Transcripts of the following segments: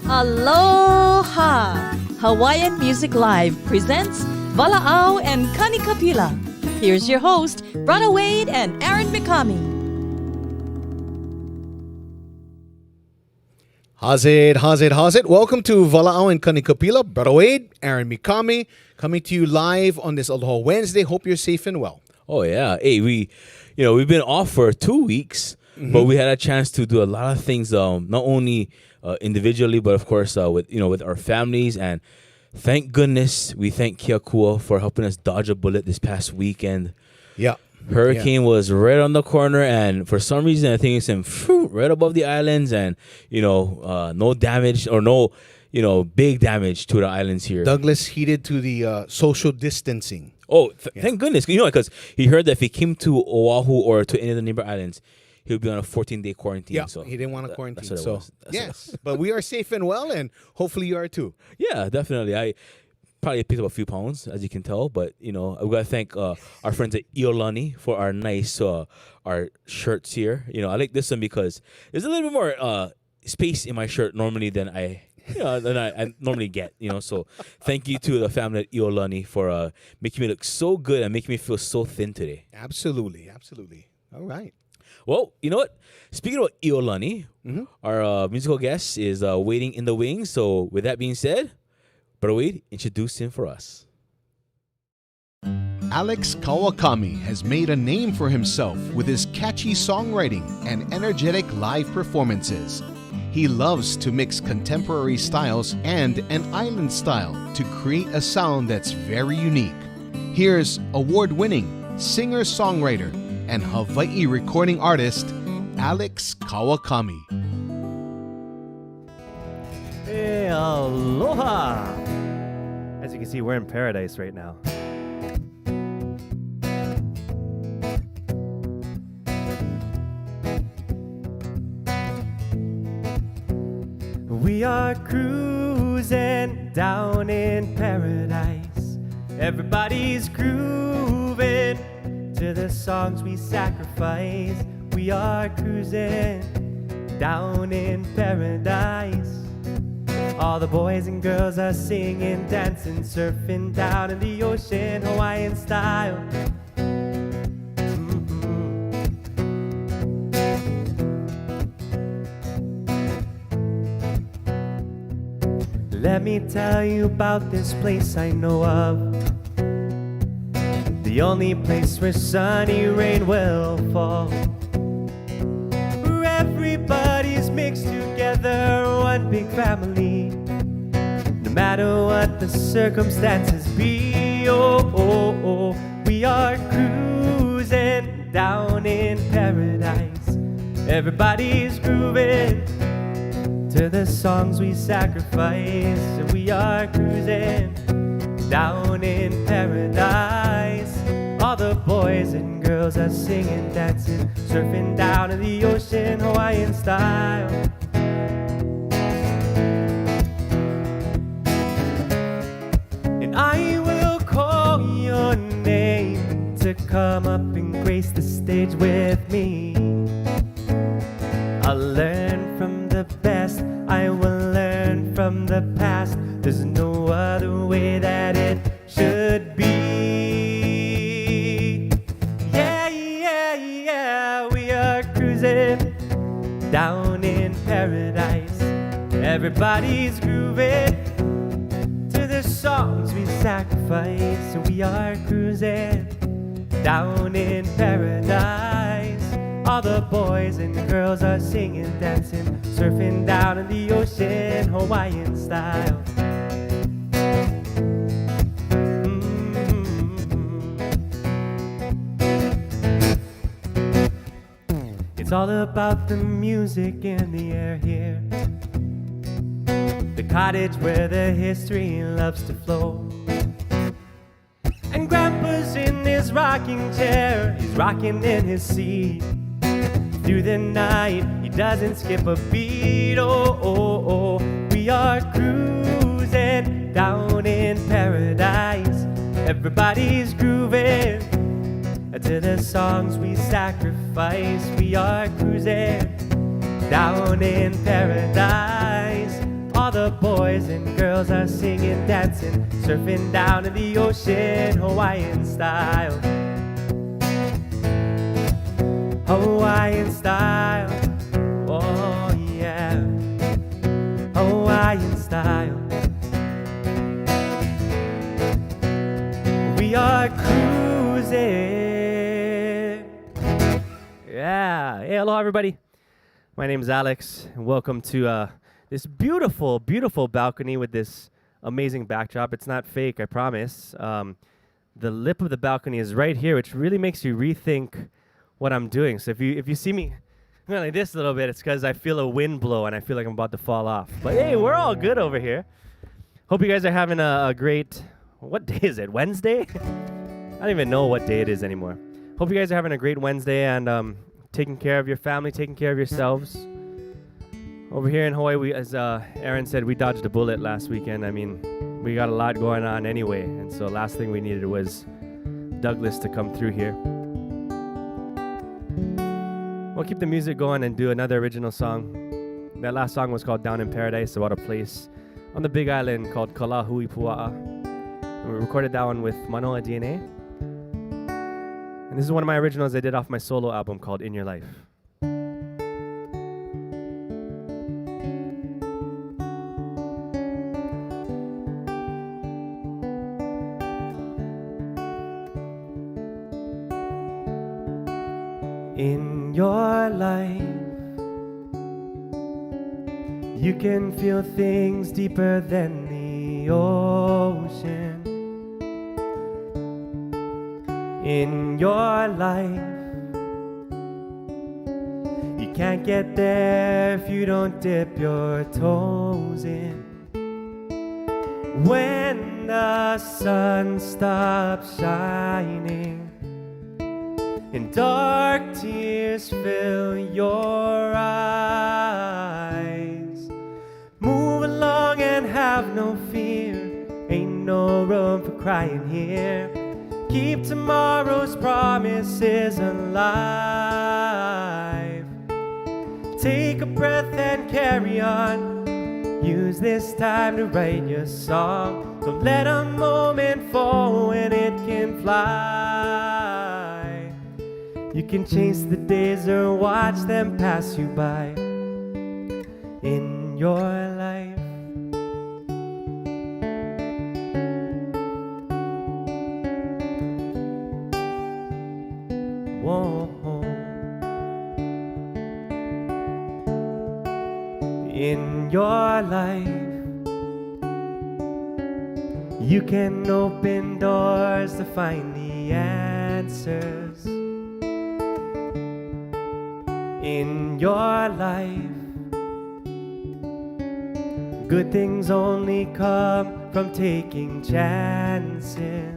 Aloha! Hawaiian Music Live presents Laulau and Kanikapila. Here's your host, Bruddah Wade and Mikami. How's it? Welcome to Laulau and Kanikapila. Bruddah Wade, Mikami, coming to you live on this Aloha Wednesday. Hope you're safe and well. Oh yeah, hey, we've been off for 2 weeks, but we had a chance to do a lot of things, not only individually, but of course with our families. And thank goodness, we thank Kiakua for helping us dodge a bullet this past weekend. Yeah. Hurricane was right on the corner, and for some reason, I think it's in right above the islands, and no damage or no big damage to the islands here. Douglas heeded to the social distancing. Oh, thank goodness! Because he heard that if he came to Oahu or to any of the neighbor islands, he would be on a 14-day quarantine. Yeah, so he didn't want to quarantine. That's what it was. Yes, but we are safe and well, and hopefully you are too. Yeah, definitely. I probably picked up a few pounds, as you can tell, but we gotta thank our friends at Iolani for our nice our shirts here. I like this one because there's a little bit more space in my shirt normally than I normally get. So thank you to the family at Iolani for making me look so good and making me feel so thin today. Absolutely. All right. Well, you know what? Speaking of Iolani, our musical guest is waiting in the wings. So with that being said, Bruddah Wade, introduce him for us. Alx Kawakami has made a name for himself with his catchy songwriting and energetic live performances. He loves to mix contemporary styles and an island style to create a sound that's very unique. Here's award-winning singer-songwriter and Hawai'i recording artist, Alx Kawakami. Hey, aloha! As you can see, we're in paradise right now. We are cruising down in paradise. Everybody's grooving to the songs we sacrifice. We are cruising down in paradise. All the boys and girls are singing, dancing, surfing down in the ocean, Hawaiian style. Let me tell you about this place I know of. The only place where sunny rain will fall. Where everybody's mixed together, one big family. No matter what the circumstances be, oh, we are cruising down in paradise. Everybody's grooving to the songs we sacrifice. And we are cruising down in paradise. All the boys and girls are singing, dancing, surfing down in the ocean, Hawaiian style. And I will call your name to come up and grace the stage with me. I'll learn from the best, I will learn from the past. There's no other way that it should be. Yeah, we are cruising down in paradise. Everybody's grooving to the songs we sacrifice. So we are cruising down in paradise. All the boys and girls are singing, dancing, surfing down in the ocean, Hawaiian style. It's all about the music in the air here. The cottage where the history loves to flow. And Grandpa's in his rocking chair, he's rocking in his seat. Through the night, he doesn't skip a beat. Oh, we are cruising down in paradise. Everybody's grooving to the songs we sacrifice. We are cruising down in paradise. All the boys and girls are singing, dancing, surfing down in the ocean, Hawaiian style. Hawaiian style, oh yeah, Hawaiian style. We are cruising. Yeah, hey, aloha everybody. My name is Alex, and welcome to this beautiful, beautiful balcony with this amazing backdrop. It's not fake, I promise. The lip of the balcony is right here, which really makes you rethink what I'm doing. So if you see me going like this a little bit, it's because I feel a wind blow and I feel like I'm about to fall off. But hey, we're all good over here. Hope you guys are having a great, what day is it, Wednesday? I don't even know what day it is anymore. Hope you guys are having a great Wednesday and taking care of your family, taking care of yourselves. Over here in Hawaii, as Aaron said, we dodged a bullet last weekend. I mean, we got a lot going on anyway, and so last thing we needed was Douglas to come through here. We'll keep the music going and do another original song. That last song was called Down in Paradise, about a place on the Big Island called Kalahui Pua'a. And we recorded that one with Manoa DNA. And this is one of my originals I did off my solo album called In Your Life. In your life, you can feel things deeper than the ocean. In your life, you can't get there if you don't dip your toes in. When the sun stops shining and dark tears fill your eyes, move along and have no fear. Ain't no room for crying here. Keep tomorrow's promises alive. Take a breath and carry on. Use this time to write your song. Don't let a moment fall when it can fly. You can chase the days or watch them pass you by. In your life, whoa. In your life, you can open doors to find the answers. In your life, good things only come from taking chances.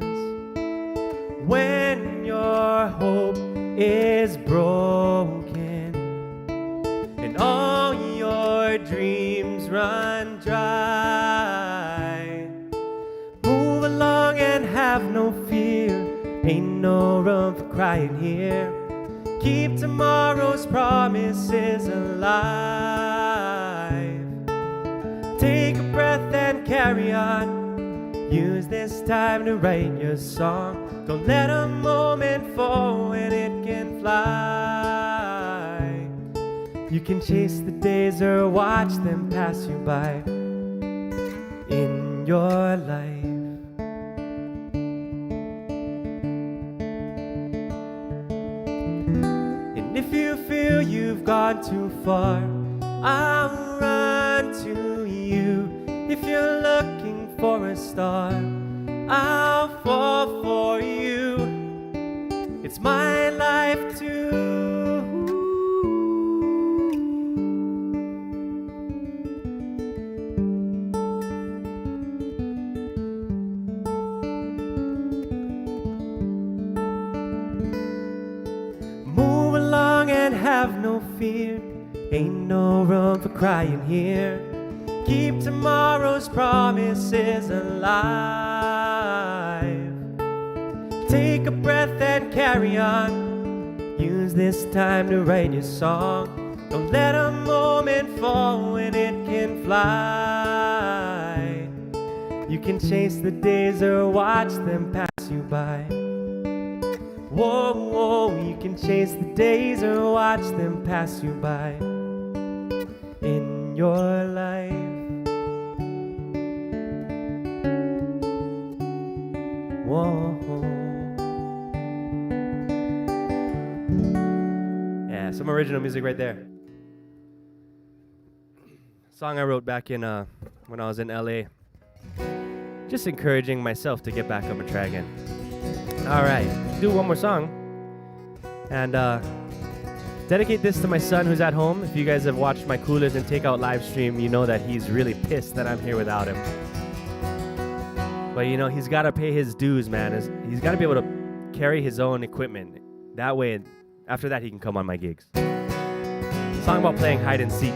When your hope is broken and all your dreams run dry, move along and have no fear. Ain't no room for crying here. Keep tomorrow's promises alive. Take a breath and carry on. Use this time to write your song. Don't let a moment fall when it can fly. You can chase the days or watch them pass you by. In your life, if you feel you've gone too far, I'll run to you. If you're looking for a star, I'll fall for you. It's my life too. Have no fear, ain't no room for crying here. Keep tomorrow's promises alive. Take a breath and carry on. Use this time to write your song. Don't let a moment fall when it can fly. You can chase the days or watch them pass you by. Whoa, whoa, you can chase the days or watch them pass you by in your life. Whoa. Yeah, some original music right there. Song I wrote back in when I was in LA. Just encouraging myself to get back up and try again. All right, do one more song. And dedicate this to my son who's at home. If you guys have watched my Coolers and Takeout live stream, you know that he's really pissed that I'm here without him. But you know, he's got to pay his dues, man. He's got to be able to carry his own equipment. That way, after that, he can come on my gigs. Song about playing hide and seek.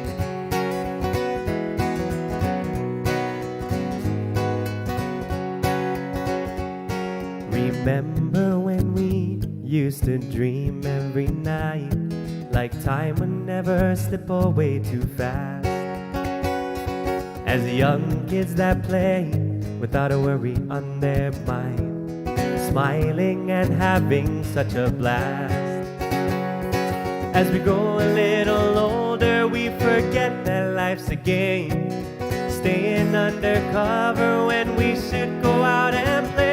Remember when we used to dream every night, like time would never slip away too fast. As young kids that play without a worry on their mind, smiling and having such a blast. As we grow a little older, we forget that life's a game, staying undercover when we should go out and play.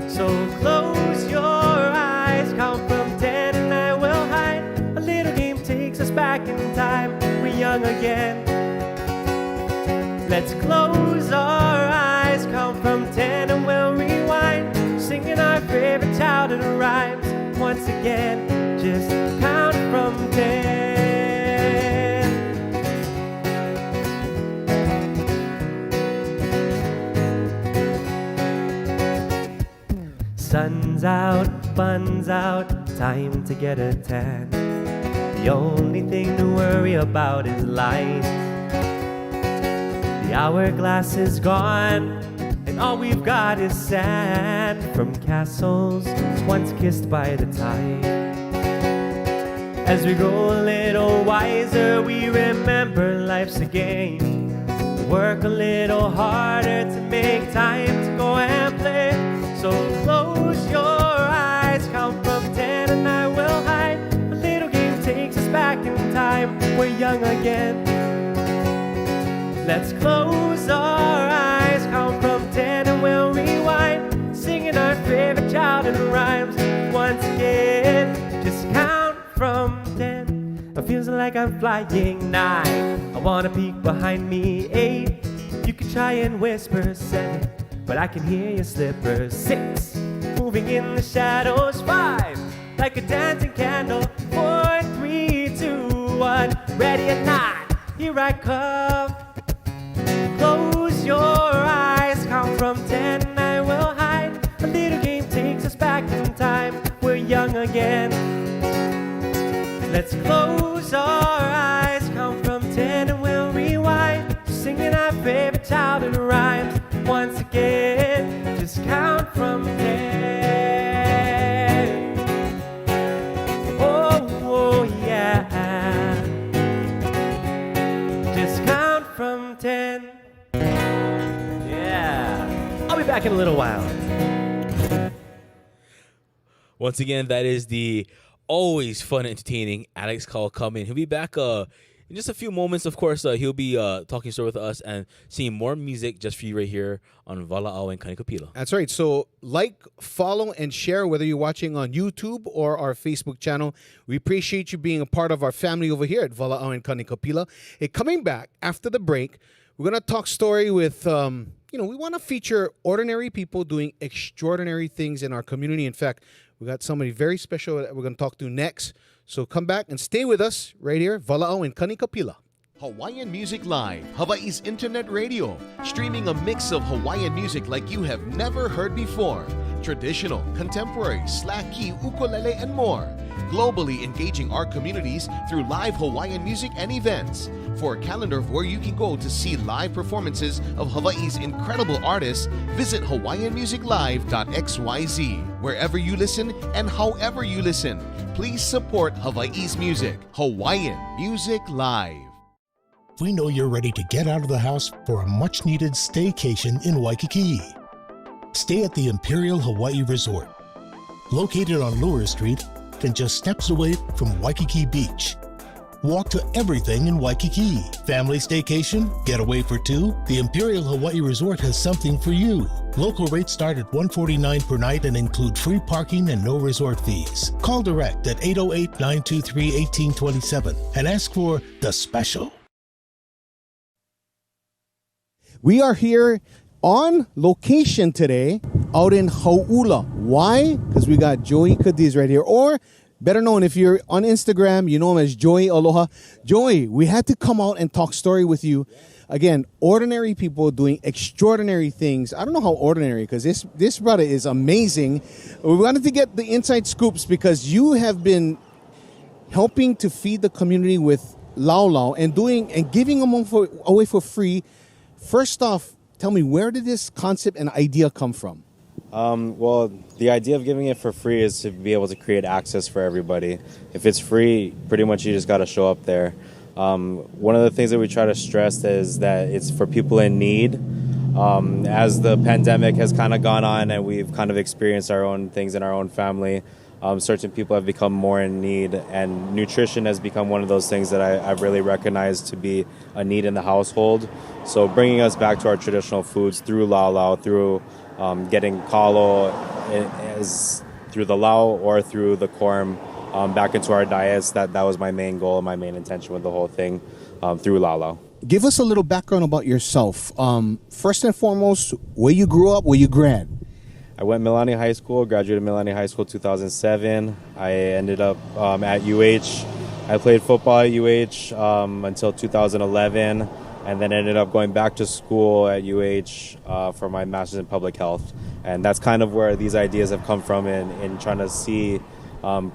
So close your eyes, count from 10 and I will hide. A little game takes us back in time, we're young again. Let's close our eyes, count from 10 and we'll rewind, singing our favorite childhood rhymes once again. Just count from 10. Sun's out, fun's out, time to get a tan. The only thing to worry about is light. The hourglass is gone, and all we've got is sand from castles once kissed by the tide. As we grow a little wiser, we remember life's a game. Work a little harder to make time to go and play. So close your eyes, count from 10 and I will hide. A little game takes us back in time, we're young again. Let's close our eyes, count from 10 and we'll rewind, singing our favorite childhood rhymes once again. Just count from 10. It feels like I'm flying 9. I wanna peek behind me 8. You can try and whisper 7, but I can hear your slippers. 6, moving in the shadows. 5, like a dancing candle. 4, 3, 2, 1, ready or not, here I come. Close your eyes, count from 10 and I will hide. A little game takes us back in time, we're young again. Let's close our eyes, count from 10 and we'll rewind, singing our favorite childhood rhymes once again. Just count from 10. Oh, oh yeah. Just count from 10. Yeah. I'll be back in a little while. Once again, that is the always fun and entertaining Alx Kawakami. He'll be back in just a few moments. Of course, he'll be talking story with us and seeing more music just for you right here on Wala'au and Kanikapila. That's right. So like, follow, and share whether you're watching on YouTube or our Facebook channel. We appreciate you being a part of our family over here at Wala'au and Kanikapila. Hey, coming back after the break, we're going to talk story with, we want to feature ordinary people doing extraordinary things in our community. In fact, we got somebody very special that we're going to talk to next. So come back and stay with us right here, Wala'au and Kanikapila. Hawaiian Music Live, Hawaii's internet radio, streaming a mix of Hawaiian music like you have never heard before. Traditional, contemporary, slack key, ukulele, and more. Globally engaging our communities through live Hawaiian music and events. For a calendar of where you can go to see live performances of Hawaii's incredible artists, visit hawaiianmusiclive.xyz. Wherever you listen and however you listen, Please support Hawaii's music, Hawaiian Music Live. We know you're ready to get out of the house for a much-needed staycation in Waikiki. Stay at the Imperial Hawaii Resort, located on Lure Street and just steps away from Waikiki Beach. Walk to everything in Waikiki. Family staycation, getaway for two, the Imperial Hawaii Resort has something for you. Local rates start at $149 per night and include free parking and no resort fees. Call direct at 808-923-1827 and ask for The Special. We are here on location today out in Hau'ula. Why? Because we got Joey Cadiz right here, or better known if you're on Instagram, you know him as Joey Aloha. Joey, we had to come out and talk story with you. Again, ordinary people doing extraordinary things. I don't know how ordinary, because this brother is amazing. We wanted to get the inside scoops because you have been helping to feed the community with Laulau and giving them away for free. First off, tell me, where did this concept and idea come from? Well, the idea of giving it for free is to be able to create access for everybody. If it's free, pretty much you just got to show up there. One of the things that we try to stress is that it's for people in need. As the pandemic has kind of gone on and we've kind of experienced our own things in our own family, certain people have become more in need, and nutrition has become one of those things that I've really recognized to be a need in the household. So bringing us back to our traditional foods through Laulau, through getting kalo through the lau or through the corm back into our diets, that was my main goal, my main intention with the whole thing through Laulau. Give us a little background about yourself. First and foremost, where you grew up, where you grad. I went Milani High School, graduated Milani High School 2007. I ended up at UH. I played football at UH until 2011, and then ended up going back to school at UH for my master's in public health. And that's kind of where these ideas have come from in trying to see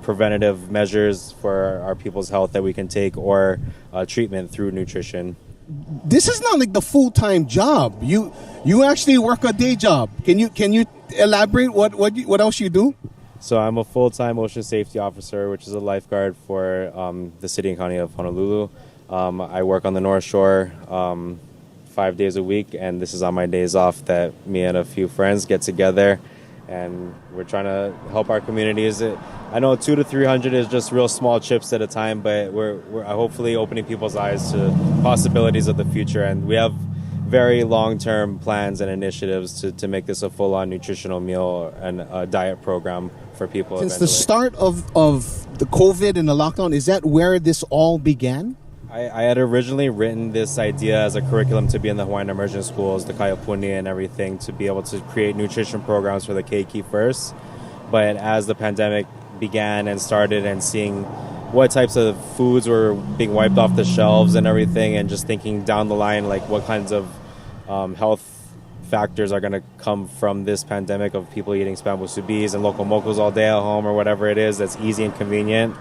preventative measures for our people's health that we can take, or treatment through nutrition. This is not like the full-time job. You actually work a day job. Can you elaborate what else you do? So I'm a full-time ocean safety officer, which is a lifeguard for the city and county of Honolulu. I work on the North Shore 5 days a week, and this is on my days off that me and a few friends get together, and we're trying to help our communities. I know 200 to 300 is just real small chips at a time, but we're hopefully opening people's eyes to possibilities of the future, and we have very long-term plans and initiatives to make this a full-on nutritional meal and a diet program for people. Since the start of the COVID and the lockdown, is that where this all began? I had originally written this idea as a curriculum to be in the Hawaiian immersion schools, the Kaiapuni and everything, to be able to create nutrition programs for the keiki first. But as the pandemic began and started, and seeing what types of foods were being wiped off the shelves and everything, and just thinking down the line, like what kinds of health factors are going to come from this pandemic of people eating spam musubis and local mokos all day at home, or whatever it is that's easy and convenient.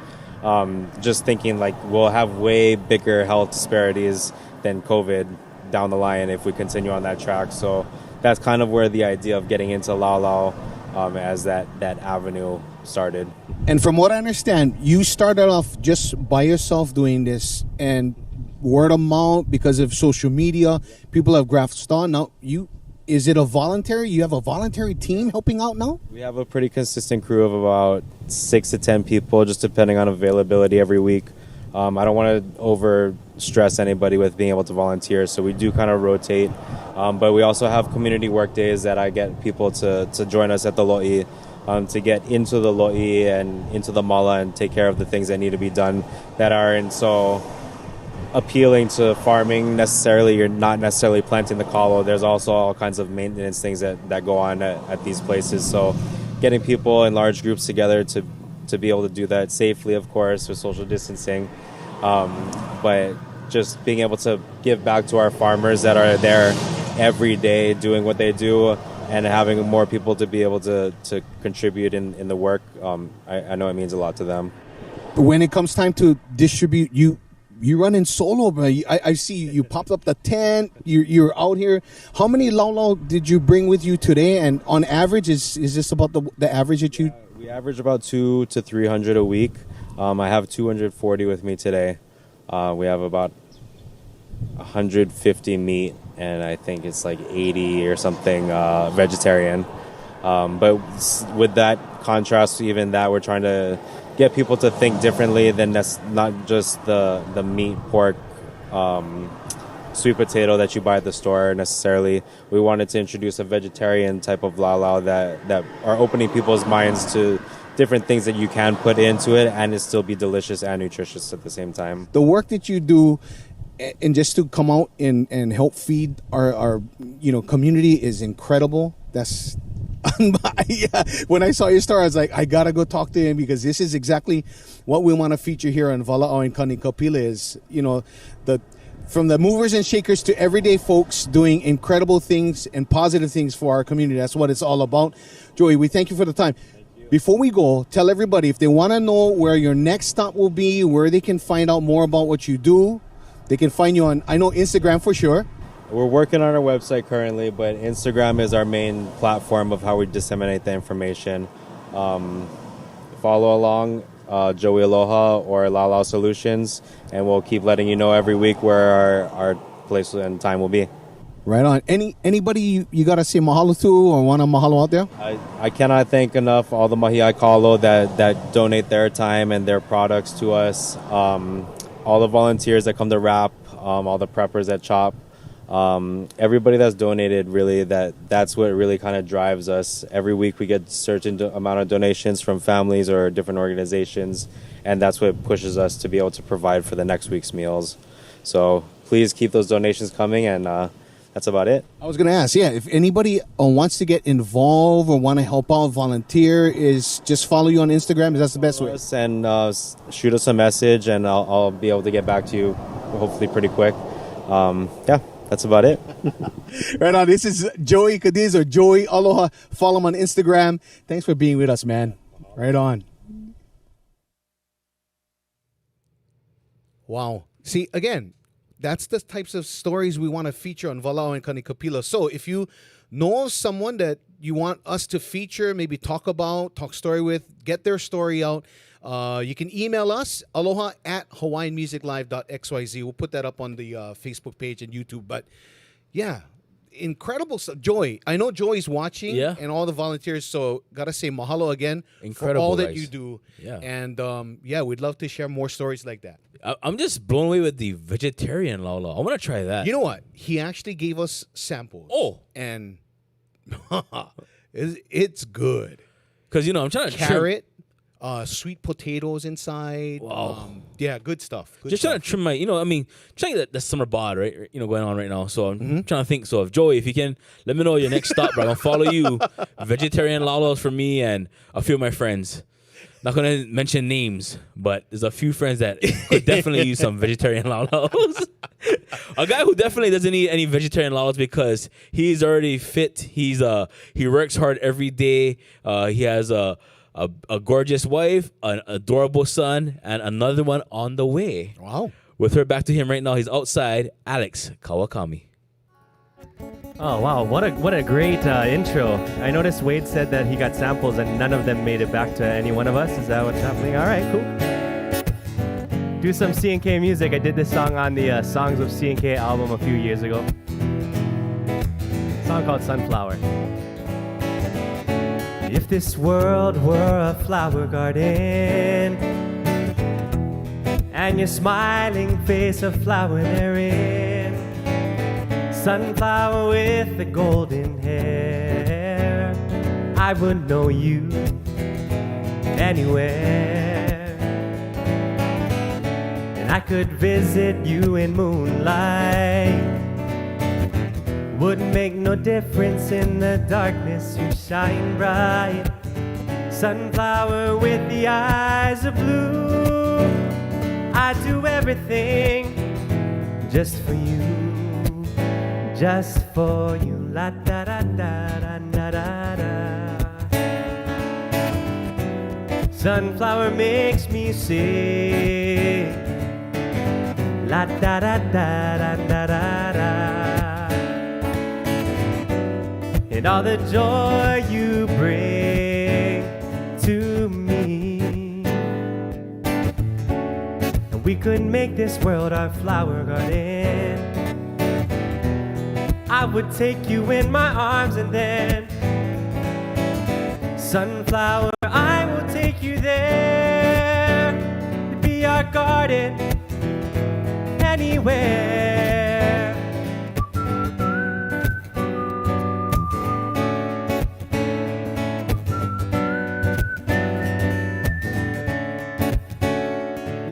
Just thinking like we'll have way bigger health disparities than COVID down the line if we continue on that track. So that's kind of where the idea of getting into Laulau as that avenue started. And from what I understand, you started off just by yourself doing this, and word of mouth, because of social media, people have grasped on. Now, is it a voluntary? You have a voluntary team helping out now? We have a pretty consistent crew of about 6 to 10 people, just depending on availability every week. I don't want to over stress anybody with being able to volunteer, so we do kind of rotate. But we also have community work days that I get people to join us at the lo'i, to get into the lo'i and into the mala and take care of the things that need to be done that aren't so appealing to farming necessarily. You're not necessarily planting the kalo. There's also all kinds of maintenance things that go on at these places. So getting people in large groups together to be able to do that safely, of course, with social distancing. But just being able to give back to our farmers that are there every day doing what they do, and having more people to be able to contribute in the work, I know it means a lot to them. When it comes time to distribute, you run in solo, but I see you popped up the tent. You're out here. How many laulau did you bring with you today? And on average, is this about the average that you? We average about 200 to 300 a week. I have 240 with me today. We have about 150 meat, and I think it's like 80 or something vegetarian. But with that contrast, even that, we're trying to get people to think differently than that's not just the meat, pork, sweet potato that you buy at the store necessarily. We wanted to introduce a vegetarian type of laulau that are opening people's minds to different things that you can put into it and it still be delicious and nutritious at the same time. The work that you do and just to come out and help feed our community is incredible. That's yeah. When I saw your story, I was like, I gotta go talk to him, because this is exactly what we want to feature here on Wala'au and Kanikapila is, from the movers and shakers to everyday folks doing incredible things and positive things for our community. That's what it's all about. Joey, we thank you for the time. Before we go, tell everybody if they want to know where your next stop will be, where they can find out more about what you do. They can find you on, I know, Instagram for sure. We're working on our website currently, but Instagram is our main platform of how we disseminate the information. Follow along, Joey Aloha or Laulau Solutions, and we'll keep letting you know every week where our place and time will be. Right on. Anybody you got to say mahalo to or want to mahalo out there? I cannot thank enough all the mahi'a kalo that donate their time and their products to us, all the volunteers that come to wrap, all the preppers that chop. Everybody that's donated, really, that's what really kind of drives us. Every week we get certain amount of donations from families or different organizations, and that's what pushes us to be able to provide for the next week's meals. So please keep those donations coming, and that's about it. I was going to ask, if anybody wants to get involved or want to help out, volunteer, is just follow you on Instagram. Is that the best way? And shoot us a message, and I'll be able to get back to you hopefully pretty quick. That's about it. Right on. This is Joey Cadiz or Joey Aloha. Follow him on Instagram. Thanks for being with us, man. Right on. Wow. See, again, that's the types of stories we want to feature on Wala'au and Kanikapila. So if you know of someone that you want us to feature, maybe talk story with, get their story out, you can email us, aloha@hawaiianmusiclive.xyz. We'll put that up on the Facebook page and YouTube. But yeah, incredible stuff. Joy, I know Joy's watching and all the volunteers, so got to say mahalo again for all that you do. Yeah. And we'd love to share more stories like that. I'm just blown away with the vegetarian laulau. I want to try that. You know what? He actually gave us samples. Oh. And it's good. Because, I'm trying to carrot. Sweet potatoes inside. Wow. Good stuff. Trying to trim my, trying to get the summer bod, right? Going on right now. So I'm trying to think. So if Joey, if you can, let me know your next stop, bro. I'm going to follow you. Vegetarian laulaus for me and a few of my friends. Not going to mention names, but there's a few friends that could definitely use some vegetarian laulaus. A guy who definitely doesn't need any vegetarian laulaus because he's already fit. He works hard every day. He has a gorgeous wife, an adorable son, and another one on the way. Wow. With her back to him right now, he's outside, Alx Kawakami. Oh, wow. What a great intro. I noticed Wade said that he got samples and none of them made it back to any one of us. Is that what's happening? All right, cool. Do some C&K music. I did this song on the Songs of C&K album a few years ago. A song called Sunflower. If this world were a flower garden and your smiling face a flower therein, sunflower with the golden hair, I would know you anywhere. And I could visit you in moonlight. Wouldn't make no difference in the darkness, you shine bright. Sunflower with the eyes of blue, I'd do everything just for you. Just for you, la da da da da da da da. Sunflower makes me sing, la da da da da da da da. And all the joy you bring to me. could make this world our flower garden, I would take you in my arms and then, sunflower, I will take you there to be our garden anywhere.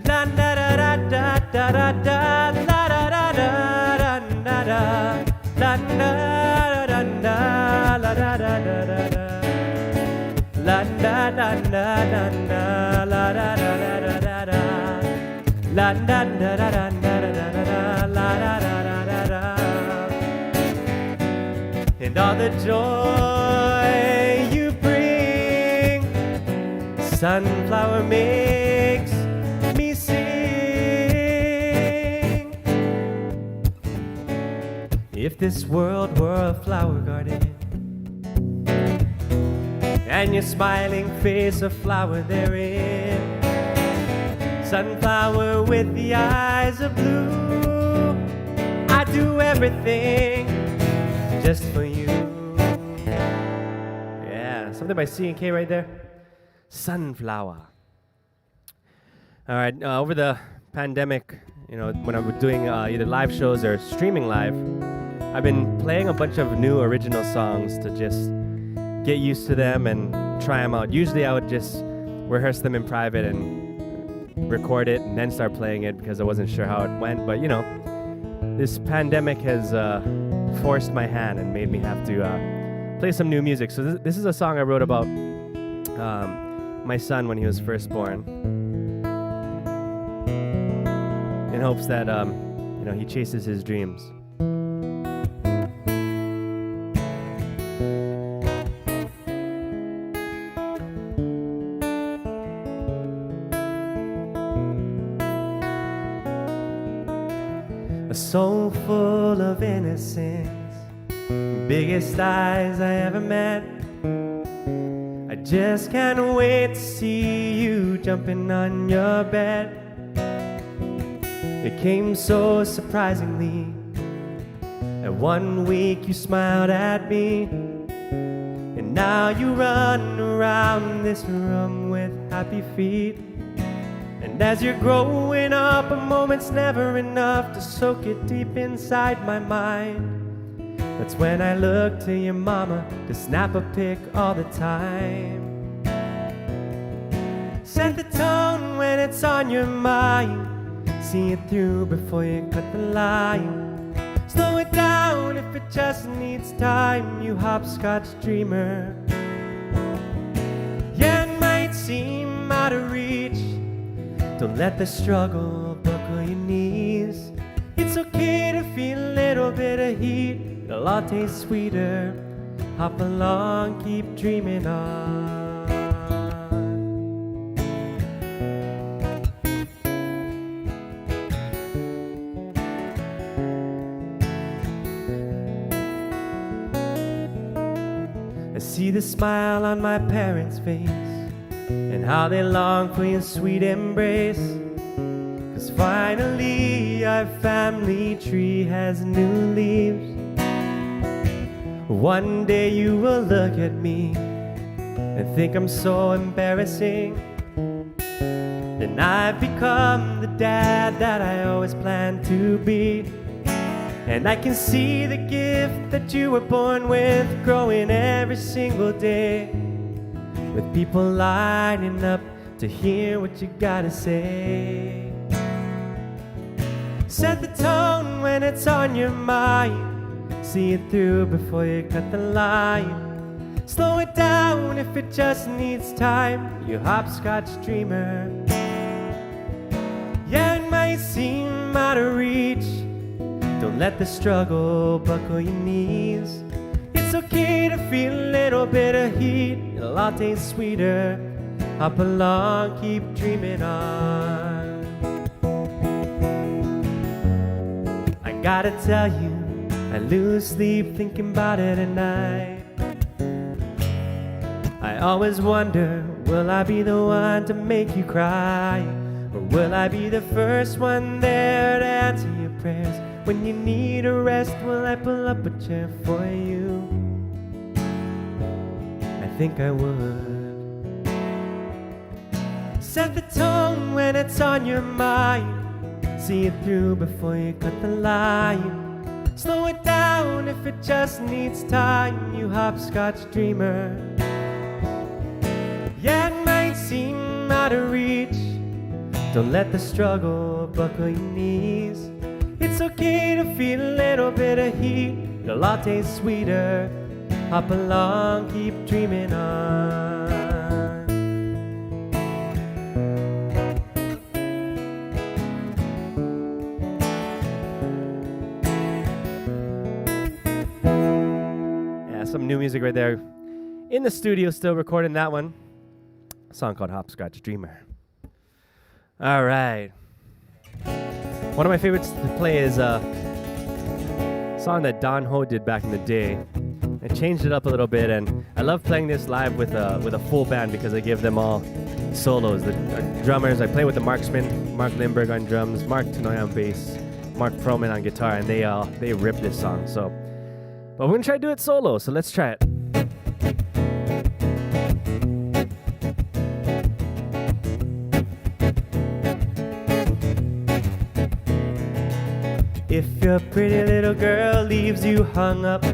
La da da da da da da da la da da da da da da da da da la da da da da da la da da da da da la da da da da da la da da da da da la da da da da. And all the joy you bring, sunflower makes me sing. If this world were a flower garden and your smiling face a flower therein, sunflower with the eyes of blue, I'd do everything just for you. Yeah, something by C&K right there. Sunflower. All right, over the pandemic, you know, when I was doing either live shows or streaming live, I've been playing a bunch of new original songs to just get used to them and try them out. Usually I would just rehearse them in private and record it and then start playing it because I wasn't sure how it went. But, you know, this pandemic has forced my hand and made me have to play some new music. So this is a song I wrote about my son when he was first born, in hopes that you know, he chases his dreams. A soul full of innocence, biggest eyes I ever met. I just can't wait to see you jumping on your bed. It came so surprisingly that 1 week you smiled at me, and now you run around this room with happy feet. And as you're growing up, a moment's never enough to soak it deep inside my mind. That's when I look to your mama to snap a pic all the time. Set the tone when it's on your mind. See it through before you cut the line. Slow it down if it just needs time, you hopscotch dreamer. Yeah, it might seem out of reach. Don't let the struggle buckle your knees. It's okay to feel a little bit of heat. It'll all taste sweeter. Hop along, keep dreaming on. I see the smile on my parents' face and how they long for your sweet embrace. 'Cause finally our family tree has new leaves. One day you will look at me and think I'm so embarrassing. Then I've become the dad that I always planned to be. And I can see the gift that you were born with growing every single day, with people lining up to hear what you gotta say. Set the tone when it's on your mind. See it through before you cut the line. Slow it down if it just needs time, you hopscotch dreamer. Yeah, it might seem out of reach. Don't let the struggle buckle your knees. It's okay to feel a little bit of heat. It'll all taste sweeter. Hop along, keep dreaming on. I gotta tell you, I lose sleep thinking about it at night. I always wonder, will I be the one to make you cry? Or Will I be the first one there to answer your prayers? When you need a rest, will I pull up a chair for you? I think I would. Set the tone when it's on your mind. See it through before you cut the line. Slow it down if it just needs time, you hopscotch dreamer. Yeah, it might seem out of reach. Don't let the struggle buckle your knees. It's okay to feel a little bit of heat. The latte's sweeter. Hop along, keep dreaming on. Some new music right there. In the studio, still recording that one. A song called Hopscotch Dreamer. All right. One of my favorites to play is a song that Don Ho did back in the day. I changed it up a little bit, and I love playing this live with a full band because I give them all solos. The drummers, I play with the Marksman, Mark Lindbergh on drums, Mark Tanoy on bass, Mark Perlman on guitar, and they rip this song. So. But we're gonna try to do it solo, so let's try it. If your pretty little girl leaves you hung up,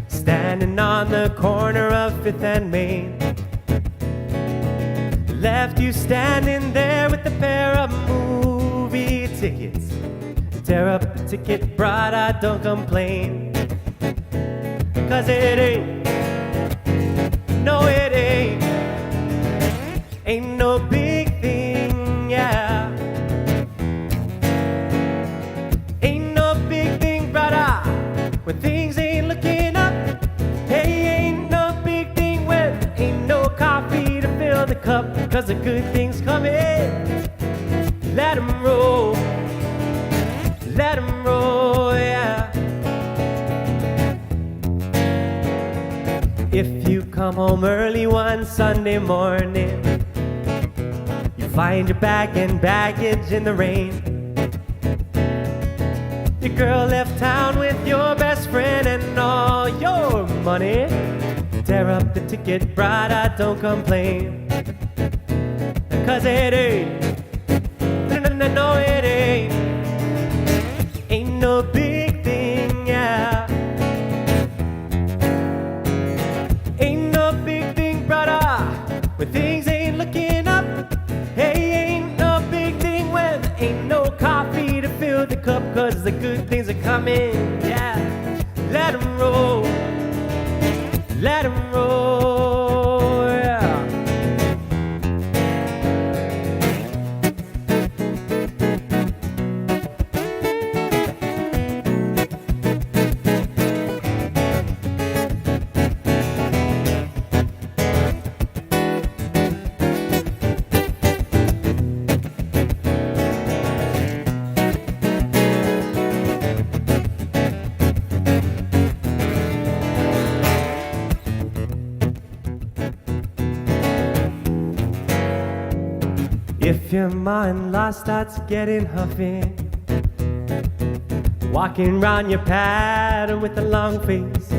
standing on the corner of 5th and Main, left you standing there with a pair of movie tickets, tear up the ticket, Bruddah, don't complain. Cause it ain't, no it ain't, ain't no big thing, yeah. Ain't no big thing, Bruddah, when things ain't looking up. Hey, ain't no big thing when ain't no coffee to fill the cup. Cause the good things coming, let 'em roll. Let 'em roll, yeah. If you come home early one Sunday morning, you find your bag and baggage in the rain. Your girl left town with your best friend and all your money. Tear up the ticket, Bruddah, don't complain. Cause it ain't, no it ain't, ain't no big thing, yeah. Ain't no big thing, Bruddah, when things ain't looking up. Hey, ain't no big thing when ain't no coffee to fill the cup. Cause the good things are coming, yeah. Let 'em roll, let 'em roll, yeah. If your ma-in-law starts getting huffy, walking round your pattern with a long face,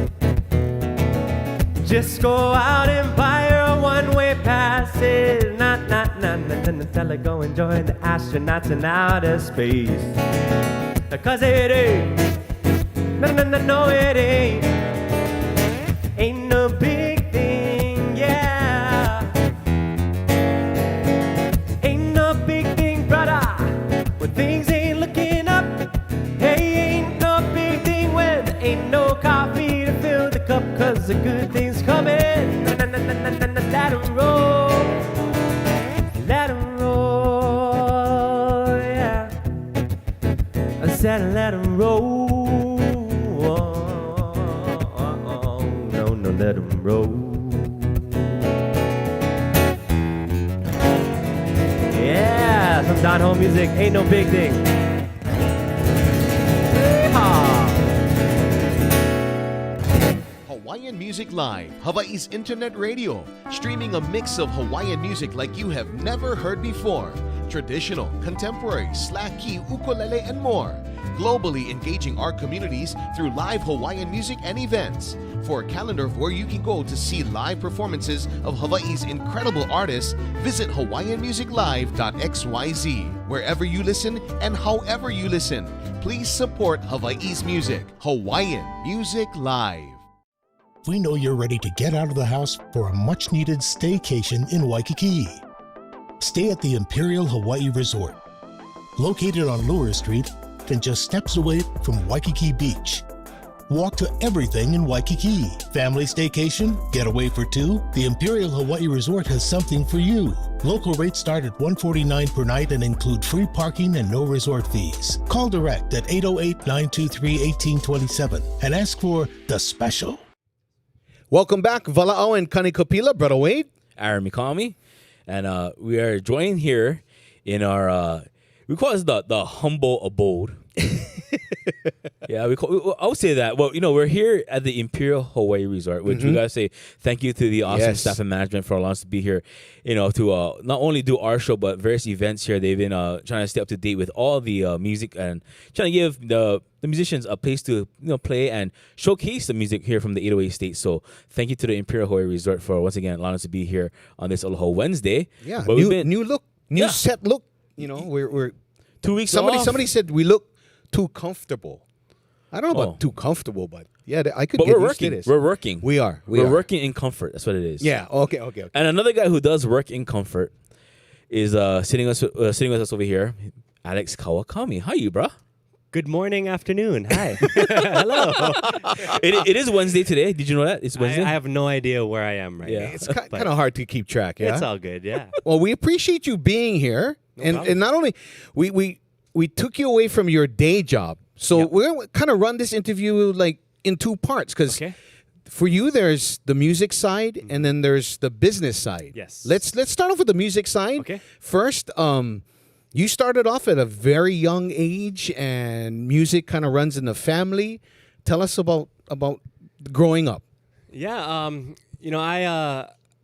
just go out and buy her a one-way passage. Tell her go and join the astronauts in outer space. Cause it ain't, no it ain't, ain't no big thing, yeah. Ain't no big thing, Bruddah, when things ain't looking up. Hey, ain't no big thing when there ain't no coffee to fill the cup. Cause the good things coming, let 'em roll, let 'em roll, yeah. I said let 'em roll, no, let 'em roll. Yeah, some Don Ho music, ain't no big thing. Yeehaw. Hawaiian Music Live, Hawaii's internet radio, streaming a mix of Hawaiian music like you have never heard before. Traditional, contemporary, slack key, ukulele, and more. Globally engaging our communities through live Hawaiian music and events. For a calendar of where you can go to see live performances of Hawaii's incredible artists, visit hawaiianmusiclive.xyz. Wherever you listen and however you listen, please support Hawaii's music. Hawaiian Music Live. We know you're ready to get out of the house for a much-needed staycation in Waikiki. Stay at the Imperial Hawaii Resort, located on Lure Street and just steps away from Waikiki Beach. Walk to everything in Waikiki. Family staycation, getaway for two. The Imperial Hawaii Resort has something for you. Local rates start at $149 per night and include free parking and no resort fees. Call direct at 808-923-1827 and ask for the special. Welcome back, Vala'au and Kanikapila, Brother Wade. Aaron Mikami, and we are joined here in our we call this the humble abode. Yeah, I would say that. Well, we're here at the Imperial Hawaii Resort, which we gotta say thank you to the awesome staff and management for allowing us to be here. To not only do our show but various events here. They've been trying to stay up to date with all the music and trying to give the musicians a place to play and showcase the music here from the 808 state. So thank you to the Imperial Hawaii Resort for once again allowing us to be here on this Aloha Wednesday. Yeah, but new look, set look. We're 2 weeks. Somebody said we look too comfortable. I don't know about too comfortable, but yeah, I could. But get we're used to working. this. We're working. We are. We're working in comfort. That's what it is. Yeah. Okay. And another guy who does work in comfort is sitting with us over here, Alx Kawakami. How you, bruh? Good morning, afternoon. Hi. Hello. It is Wednesday today. Did you know that? It's Wednesday. I have no idea where I am right now. It's kind of hard to keep track. Yeah. It's all good, yeah. Well, we appreciate you being here, and not only we took you away from your day job, so we're gonna kind of run this interview like in two parts because for you there's the music side and then there's the business side. Yes. Let's start off with the music side. Okay. First, you started off at a very young age, and music kind of runs in the family. Tell us about growing up. Yeah,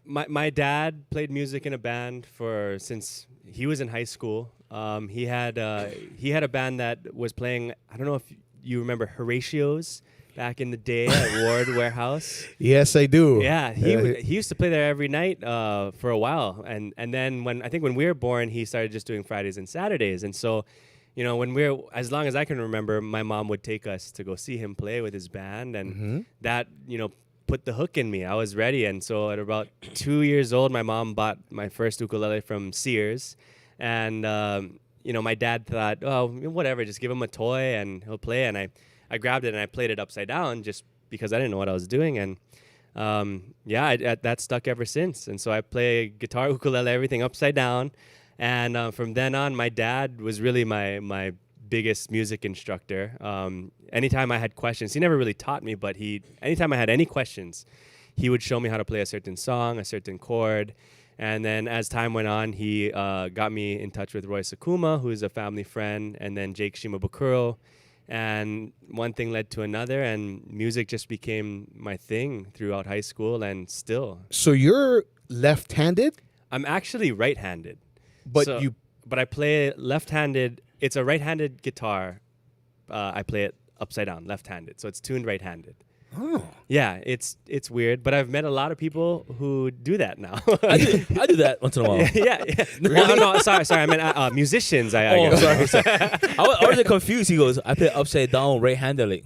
my dad played music in a band since he was in high school. He had a band that was playing. I don't know if you remember Horatio's back in the day at Ward Warehouse. Yes, I do. Yeah, he used to play there every night for a while, and then when we were born, he started just doing Fridays and Saturdays, and so. As long as I can remember, my mom would take us to go see him play with his band, and that, put the hook in me. I was ready, and so at about 2 years old, my mom bought my first ukulele from Sears, and my dad thought, oh, whatever, just give him a toy and he'll play, and I grabbed it and I played it upside down just because I didn't know what I was doing, and that stuck ever since, and so I play guitar, ukulele, everything upside down. And from then on, my dad was really my biggest music instructor. Anytime I had questions, he never really taught me, but anytime I had any questions, he would show me how to play a certain song, a certain chord. And then as time went on, he got me in touch with Roy Sakuma, who is a family friend, and then Jake Shimabukuro. And one thing led to another, and music just became my thing throughout high school and still. So you're left-handed? I'm actually right-handed. But I play it left-handed. It's a right-handed guitar. I play it upside down, left-handed. So it's tuned right-handed. Oh. Yeah, it's weird, but I've met a lot of people who do that now. I do that once in a while. Yeah. Really? No, sorry. I meant musicians. I guess. Sorry. I was confused. He goes, I play upside down, right-handed. Like,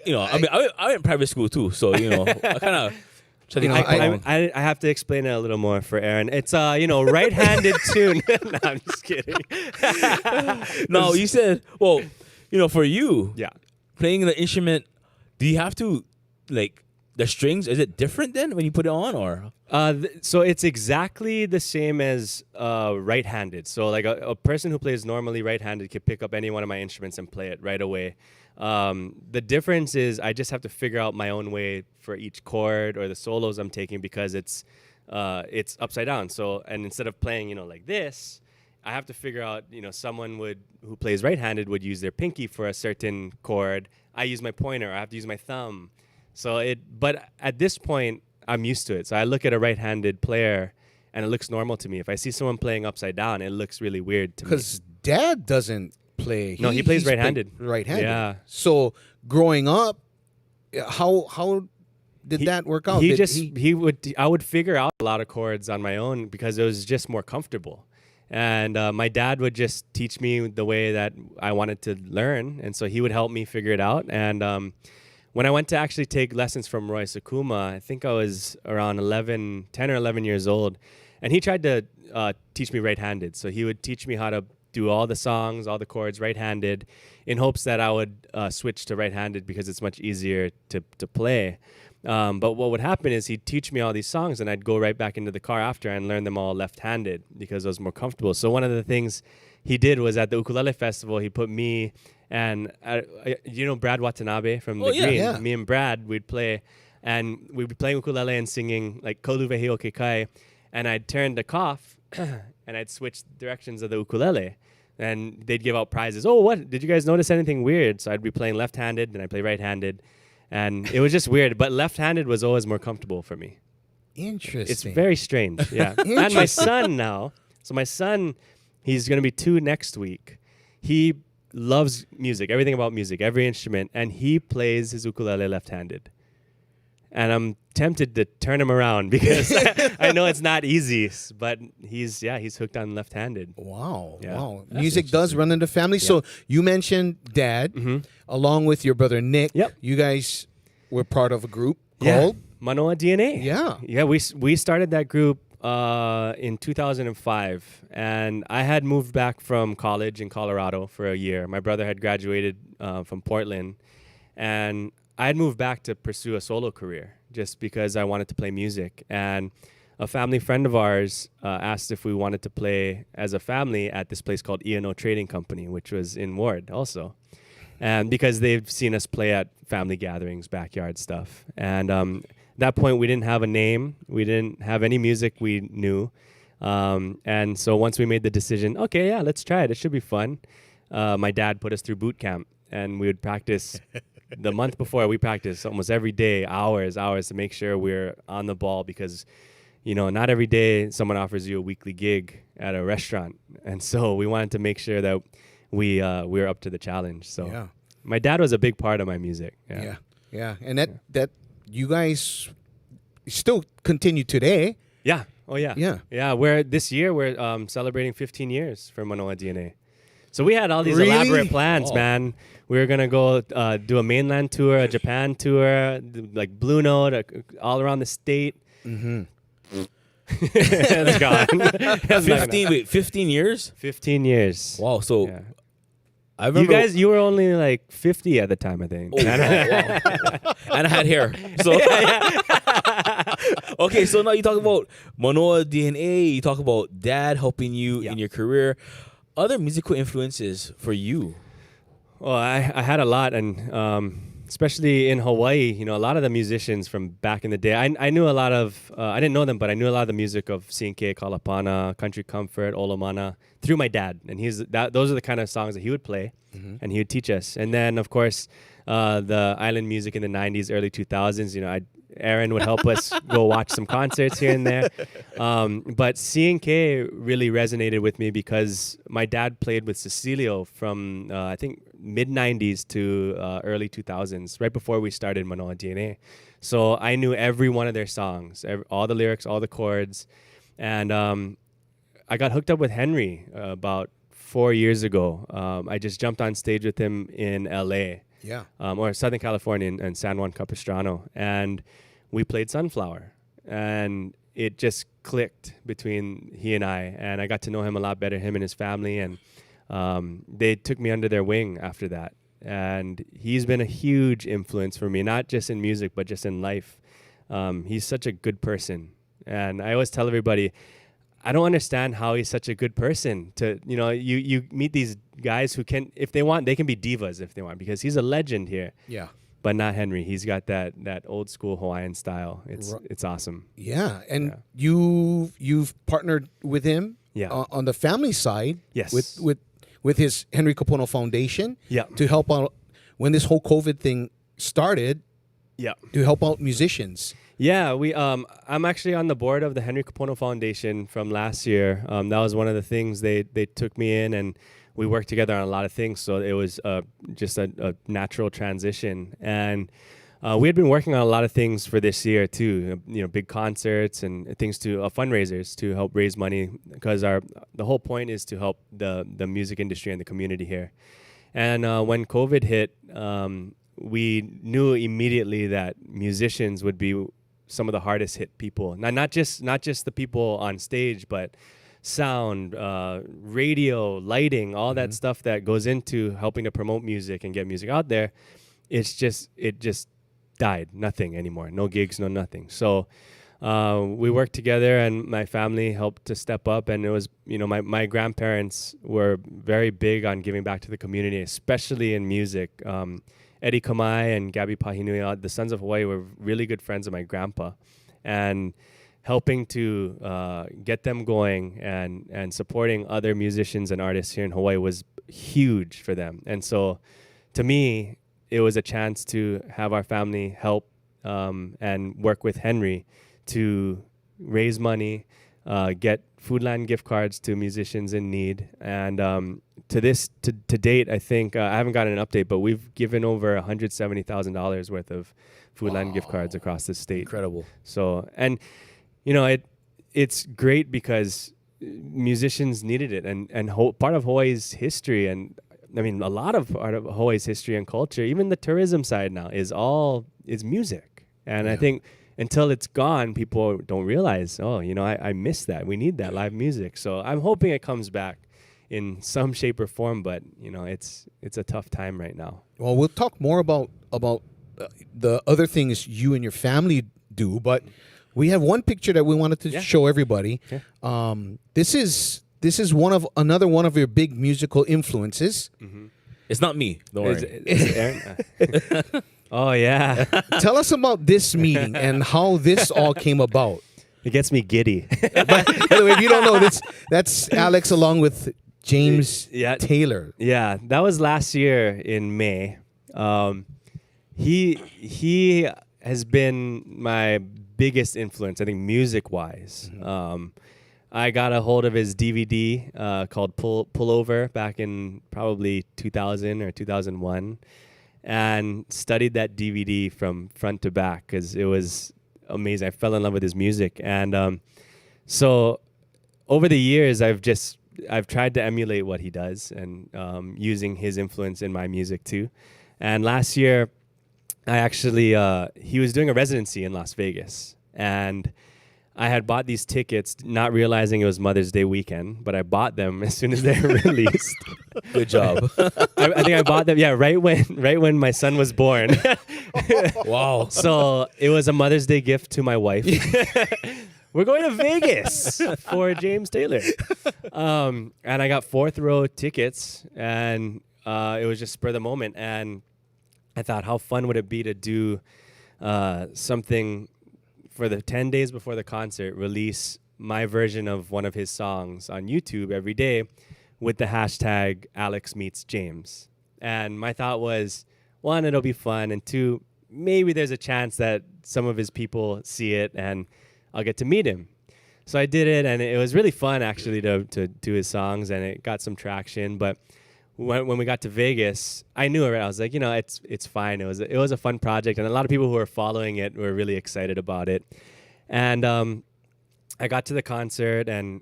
I went private school too, so I kind of. I have to explain it a little more for Aaron. It's right-handed tune. No, I'm just kidding. No, you said, for you, playing the instrument, do you have to the strings? Is it different then when you put it on, or? So it's exactly the same as right-handed. So like a person who plays normally right-handed can pick up any one of my instruments and play it right away. The difference is I just have to figure out my own way for each chord or the solos I'm taking because it's upside down. So, and instead of playing, like this, I have to figure out, someone who plays right-handed would use their pinky for a certain chord. I use my pointer. I have to use my thumb. But at this point, I'm used to it. So I look at a right-handed player, and it looks normal to me. If I see someone playing upside down, it looks really weird to me. Because Dad doesn't play. No, he plays right-handed. Right-handed. Yeah. So growing up, how did that work out? I would figure out a lot of chords on my own because it was just more comfortable. And my dad would just teach me the way that I wanted to learn. And so he would help me figure it out. And when I went to actually take lessons from Roy Sakuma, I think I was around 10 or 11 years old. And he tried to teach me right-handed. So he would teach me how to do all the songs, all the chords right-handed in hopes that I would switch to right-handed because it's much easier to play. But what would happen is he'd teach me all these songs and I'd go right back into the car after and learn them all left-handed because I was more comfortable. So one of the things he did was at the ukulele festival, he put me and, Brad Watanabe from The Green? Yeah. Me and Brad, we'd play and we'd be playing ukulele and singing like Kolu Vehi o Kekai. And I'd turn the cough and I'd switch directions of the ukulele. And they'd give out prizes. Oh, what? Did you guys notice anything weird? So I'd be playing left-handed and I'd play right-handed. And it was just weird. But left-handed was always more comfortable for me. Interesting. It's very strange. Yeah. And my son now. So my son, he's going to be 2 next week. He loves music, everything about music, every instrument. And he plays his ukulele left-handed. And I'm tempted to turn him around because I know it's not easy, but he's hooked on left-handed. Wow. Yeah. Wow. Music does run in the family. Yeah. So you mentioned Dad, along with your brother Nick. Yep. You guys were part of a group called Manoa DNA. Yeah. Yeah, we started that group in 2005, and I had moved back from college in Colorado for a year. My brother had graduated from Portland, and I had moved back to pursue a solo career just because I wanted to play music. And a family friend of ours asked if we wanted to play as a family at this place called E&O Trading Company, which was in Ward also. And because they've seen us play at family gatherings, backyard stuff. And at that point, we didn't have a name. We didn't have any music we knew. And so once we made the decision, okay, yeah, let's try it. It should be fun. My dad put us through boot camp, and we would practice. The month before, we practiced almost every day, hours to make sure we're on the ball because, not every day someone offers you a weekly gig at a restaurant. And so we wanted to make sure that we were up to the challenge. So my dad was a big part of my music. Yeah. And that you guys still continue today. Yeah. Oh, yeah. Yeah. Yeah. This year we're celebrating 15 years for Manoa DNA. So we had all these Really? elaborate plans, man. We were going to go do a mainland tour, a Japan tour, like Blue Note, all around the state. Mm-hmm. It's gone. 15 years? 15 years. Wow. So Yeah. I remember You were only like 50 at the time, I think. Oh, wow. And I had hair. So okay, so now you talk about Manoa DNA, you talk about Dad helping you in your career. Other musical influences for you? Well, I had a lot, and especially in Hawaii, a lot of the musicians from back in the day, I knew a lot of, I didn't know them, but I knew a lot of the music of C&K, Kalapana, Country Comfort, Olomana, through my dad. And those are the kind of songs that he would play, and he would teach us. And then, of course, the island music in the 90s, early 2000s, Aaron would help us go watch some concerts here and there. But C&K really resonated with me because my dad played with Cecilio from, I think, mid-90s to early 2000s, right before we started Manoa DNA. So I knew every one of their songs, all the lyrics, all the chords. And I got hooked up with Henry about 4 years ago. I just jumped on stage with him in L.A., or Southern California and San Juan Capistrano. And we played Sunflower. And it just clicked between he and I got to know him a lot better, him and his family. And they took me under their wing after that. And he's been a huge influence for me, not just in music, but just in life. He's such a good person. And I always tell everybody, I don't understand how he's such a good person. You meet these guys who can, if they want, they can be divas if they want, because he's a legend here. Yeah. But not Henry. He's got that old school Hawaiian style. It's awesome. Yeah. And you've partnered with him on the family side. Yes. With his Henry Kapono Foundation. Yeah. To help out when this whole COVID thing started. Yeah. to help out musicians. Yeah, I'm actually on the board of the Henry Kapono Foundation from last year. That was one of the things they took me in, and we worked together on a lot of things. So it was just a natural transition. And we had been working on a lot of things for this year too. Big concerts and things fundraisers to help raise money, because the whole point is to help the music industry and the community here. And when COVID hit, we knew immediately that musicians would be some of the hardest hit people. Not just the people on stage, but sound, radio, lighting, all that stuff that goes into helping to promote music and get music out there. It just died. Nothing anymore. No gigs, no nothing. So we worked together, and my family helped to step up. And it was, my grandparents were very big on giving back to the community, especially in music. Eddie Kamai and Gabby Pahinui, the Sons of Hawaii, were really good friends of my grandpa, and helping to get them going and supporting other musicians and artists here in Hawaii was huge for them. And so to me, it was a chance to have our family help and work with Henry to raise money, get Foodland gift cards to musicians in need. And to date, I think, I haven't gotten an update, but we've given over $170,000 worth of Foodland gift cards across the state. Incredible. So, and, it's great because musicians needed it. And part of Hawaii's history, and I mean, a lot of part of Hawaii's history and culture, even the tourism side now, is music. And I think until it's gone, people don't realize, I miss that. We need that live music. So I'm hoping it comes back in some shape or form, but it's a tough time right now. Well, we'll talk more about the other things you and your family do, but we have one picture that we wanted to show everybody. Okay. This is another one of your big musical influences. Mm-hmm. It's not me. Don't worry. Is it Aaron? Oh, yeah. Tell us about this meeting and how this all came about. It gets me giddy. By the way, if you don't know, that's Alx along with James Taylor. Yeah, that was last year in May. He has been my biggest influence, I think, music-wise. Mm-hmm. I got a hold of his DVD called Pullover back in probably 2000 or 2001, and studied that DVD from front to back because it was amazing. I fell in love with his music. And so over the years, I've tried to emulate what he does, and using his influence in my music too. And last year, I actually, he was doing a residency in Las Vegas, and I had bought these tickets, not realizing it was Mother's Day weekend, but I bought them as soon as they were released. Good job. I think I bought them, right when my son was born. Wow. So it was a Mother's Day gift to my wife. We're going to Vegas for James Taylor. And I got 4th row tickets, and it was just spur of the moment. And I thought, how fun would it be to do something for the 10 days before the concert, release my version of one of his songs on YouTube every day with the hashtag Alx meets James. And my thought was, 1, it'll be fun, and 2, maybe there's a chance that some of his people see it and I'll get to meet him. So I did it, and it was really fun actually to do his songs, and it got some traction. But when we got to Vegas, I knew it. I was like, it's fine. It was a fun project, and a lot of people who were following it were really excited about it. And I got to the concert, and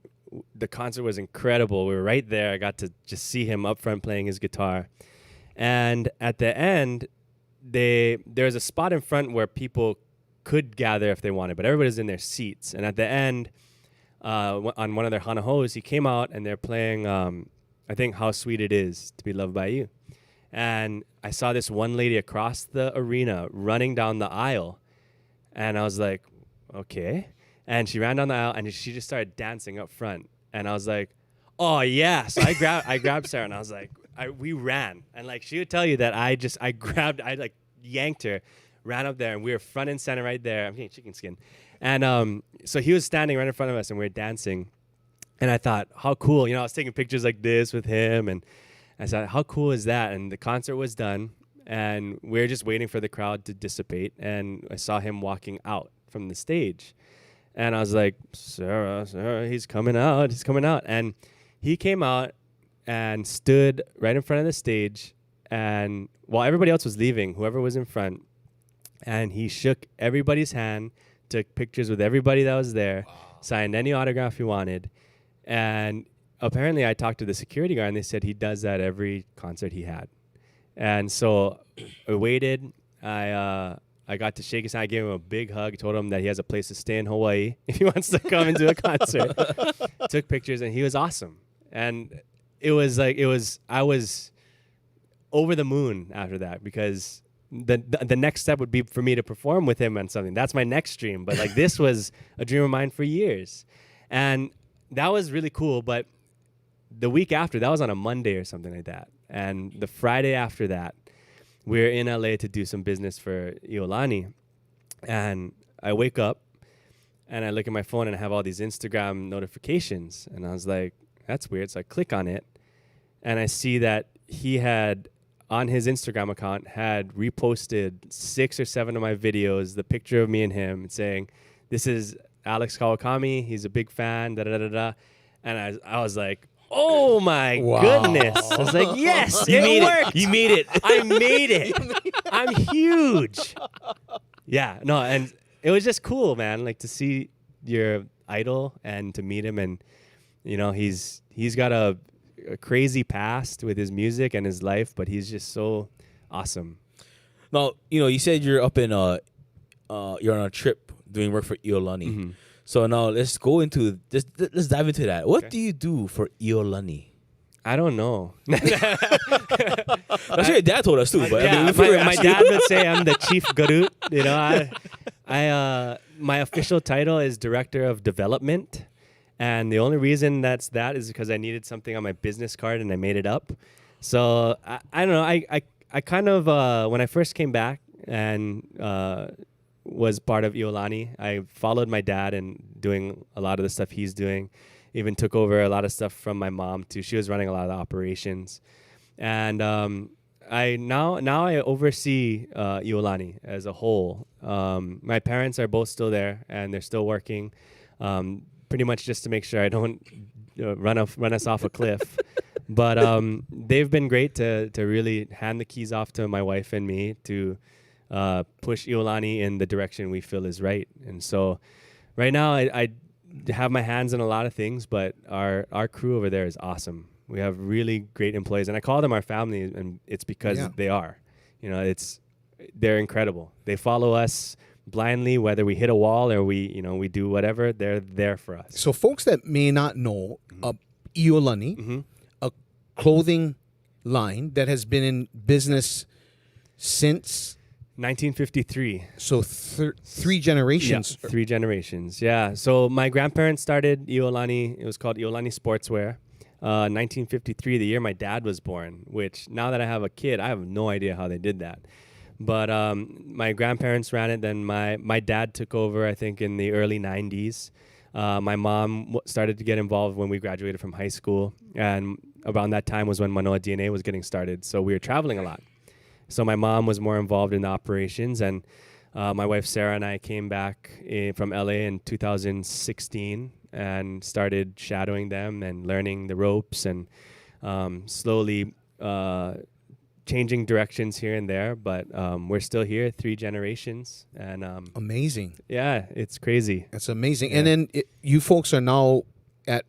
the concert was incredible. We were right there. I got to just see him up front playing his guitar. And at the end, there was a spot in front where people could gather if they wanted, but everybody's in their seats. And at the end, on one of their hanahos, he came out, and they're playing, I think, How Sweet It Is to Be Loved by You. And I saw this one lady across the arena running down the aisle, and I was like, okay. And she ran down the aisle, and she just started dancing up front. And I was like, oh yeah. So I grabbed Sarah, and I was like, we ran. And like, she would tell you that I yanked her, ran up there, and we were front and center right there. I'm getting chicken skin. And so he was standing right in front of us, and we were dancing. And I thought, how cool. I was taking pictures like this with him, and I thought, how cool is that? And the concert was done, and we're just waiting for the crowd to dissipate. And I saw him walking out from the stage, and I was like, Sarah, he's coming out. And he came out and stood right in front of the stage, and while everybody else was leaving, whoever was in front, and he shook everybody's hand, took pictures with everybody that was there, signed any autograph he wanted. And apparently I talked to the security guard, and they said he does that every concert he had. And so I waited. I got to shake his hand. I gave him a big hug, told him that he has a place to stay in Hawaii if he wants to come and do a concert. Took pictures, and he was awesome. And I was over the moon after that, because the next step would be for me to perform with him on something. That's my next dream. But like, this was a dream of mine for years. And that was really cool. But the week after, that was on a Monday or something like that. And the Friday after that, we were in LA to do some business for Iolani. And I wake up and I look at my phone and I have all these Instagram notifications. And I was like, that's weird. So I click on it and I see that he had, on his Instagram account, had reposted 6 or 7 of my videos, the picture of me and him, saying, this is Alx Kawakami. He's a big fan, da-da-da-da-da. And I was like, oh my goodness. I was like, yes, it worked. You made it. I made it. I'm huge. Yeah, no, and it was just cool, man, like to see your idol and to meet him. And, you know, he's got a crazy past with his music and his life, but he's just so awesome. Now, you know, you said you're up in you're on a trip doing work for Iolani. Mm-hmm. So now let's go into this. Let's dive into that. What do you do for Iolani? I don't know. I'm sure your dad told us too. But yeah, I mean, my dad would say I'm the chief garut. You know, I my official title is director of development, and the only reason that is because I needed something on my business card and I made it up. So I don't know. I kind of when I first came back and was part of Iolani, I followed my dad and doing a lot of the stuff he's doing. Even took over a lot of stuff from my mom too. She was running a lot of the operations, and I now I oversee Iolani as a whole. My parents are both still there and they're still working, pretty much just to make sure I don't run us off a cliff. But they've been great to really hand the keys off to my wife and me to push Iolani in the direction we feel is right. And so right now I have my hands in a lot of things, but our crew over there is awesome. We have really great employees, and I call them our family, and it's because they are. You know, they're incredible. They follow us blindly, whether we hit a wall or we do whatever. They're there for us. So folks that may not know, Iolani, a clothing line that has been in business since 1953. So 3 generations. Yeah, 3 generations. Yeah. So my grandparents started Iolani. It was called Iolani Sportswear. 1953, the year my dad was born, which now that I have a kid, I have no idea how they did that. But my grandparents ran it. Then my dad took over, I think, in the early 90s. My mom started to get involved when we graduated from high school. And around that time was when Manoa DNA was getting started. So we were traveling a lot. So my mom was more involved in the operations, and my wife Sarah and I came back from LA in 2016 and started shadowing them and learning the ropes and slowly changing directions here and there. But we're still here, 3 generations, and amazing. Yeah, it's crazy. That's amazing. Yeah. And then you folks are now at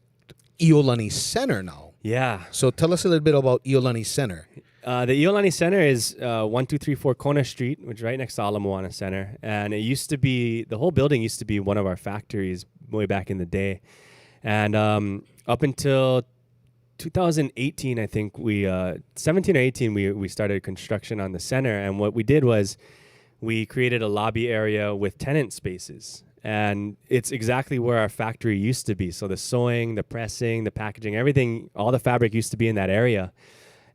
Iolani Center now. Yeah. So tell us a little bit about Iolani Center. The Iolani Center is 1234 Kona Street, which is right next to Ala Moana Center. And it used to be, the whole building used to be one of our factories way back in the day. And up until 2018, I think 17 or 18, we started construction on the center. And what we did was we created a lobby area with tenant spaces. And it's exactly where our factory used to be. So the sewing, the pressing, the packaging, everything, all the fabric used to be in that area.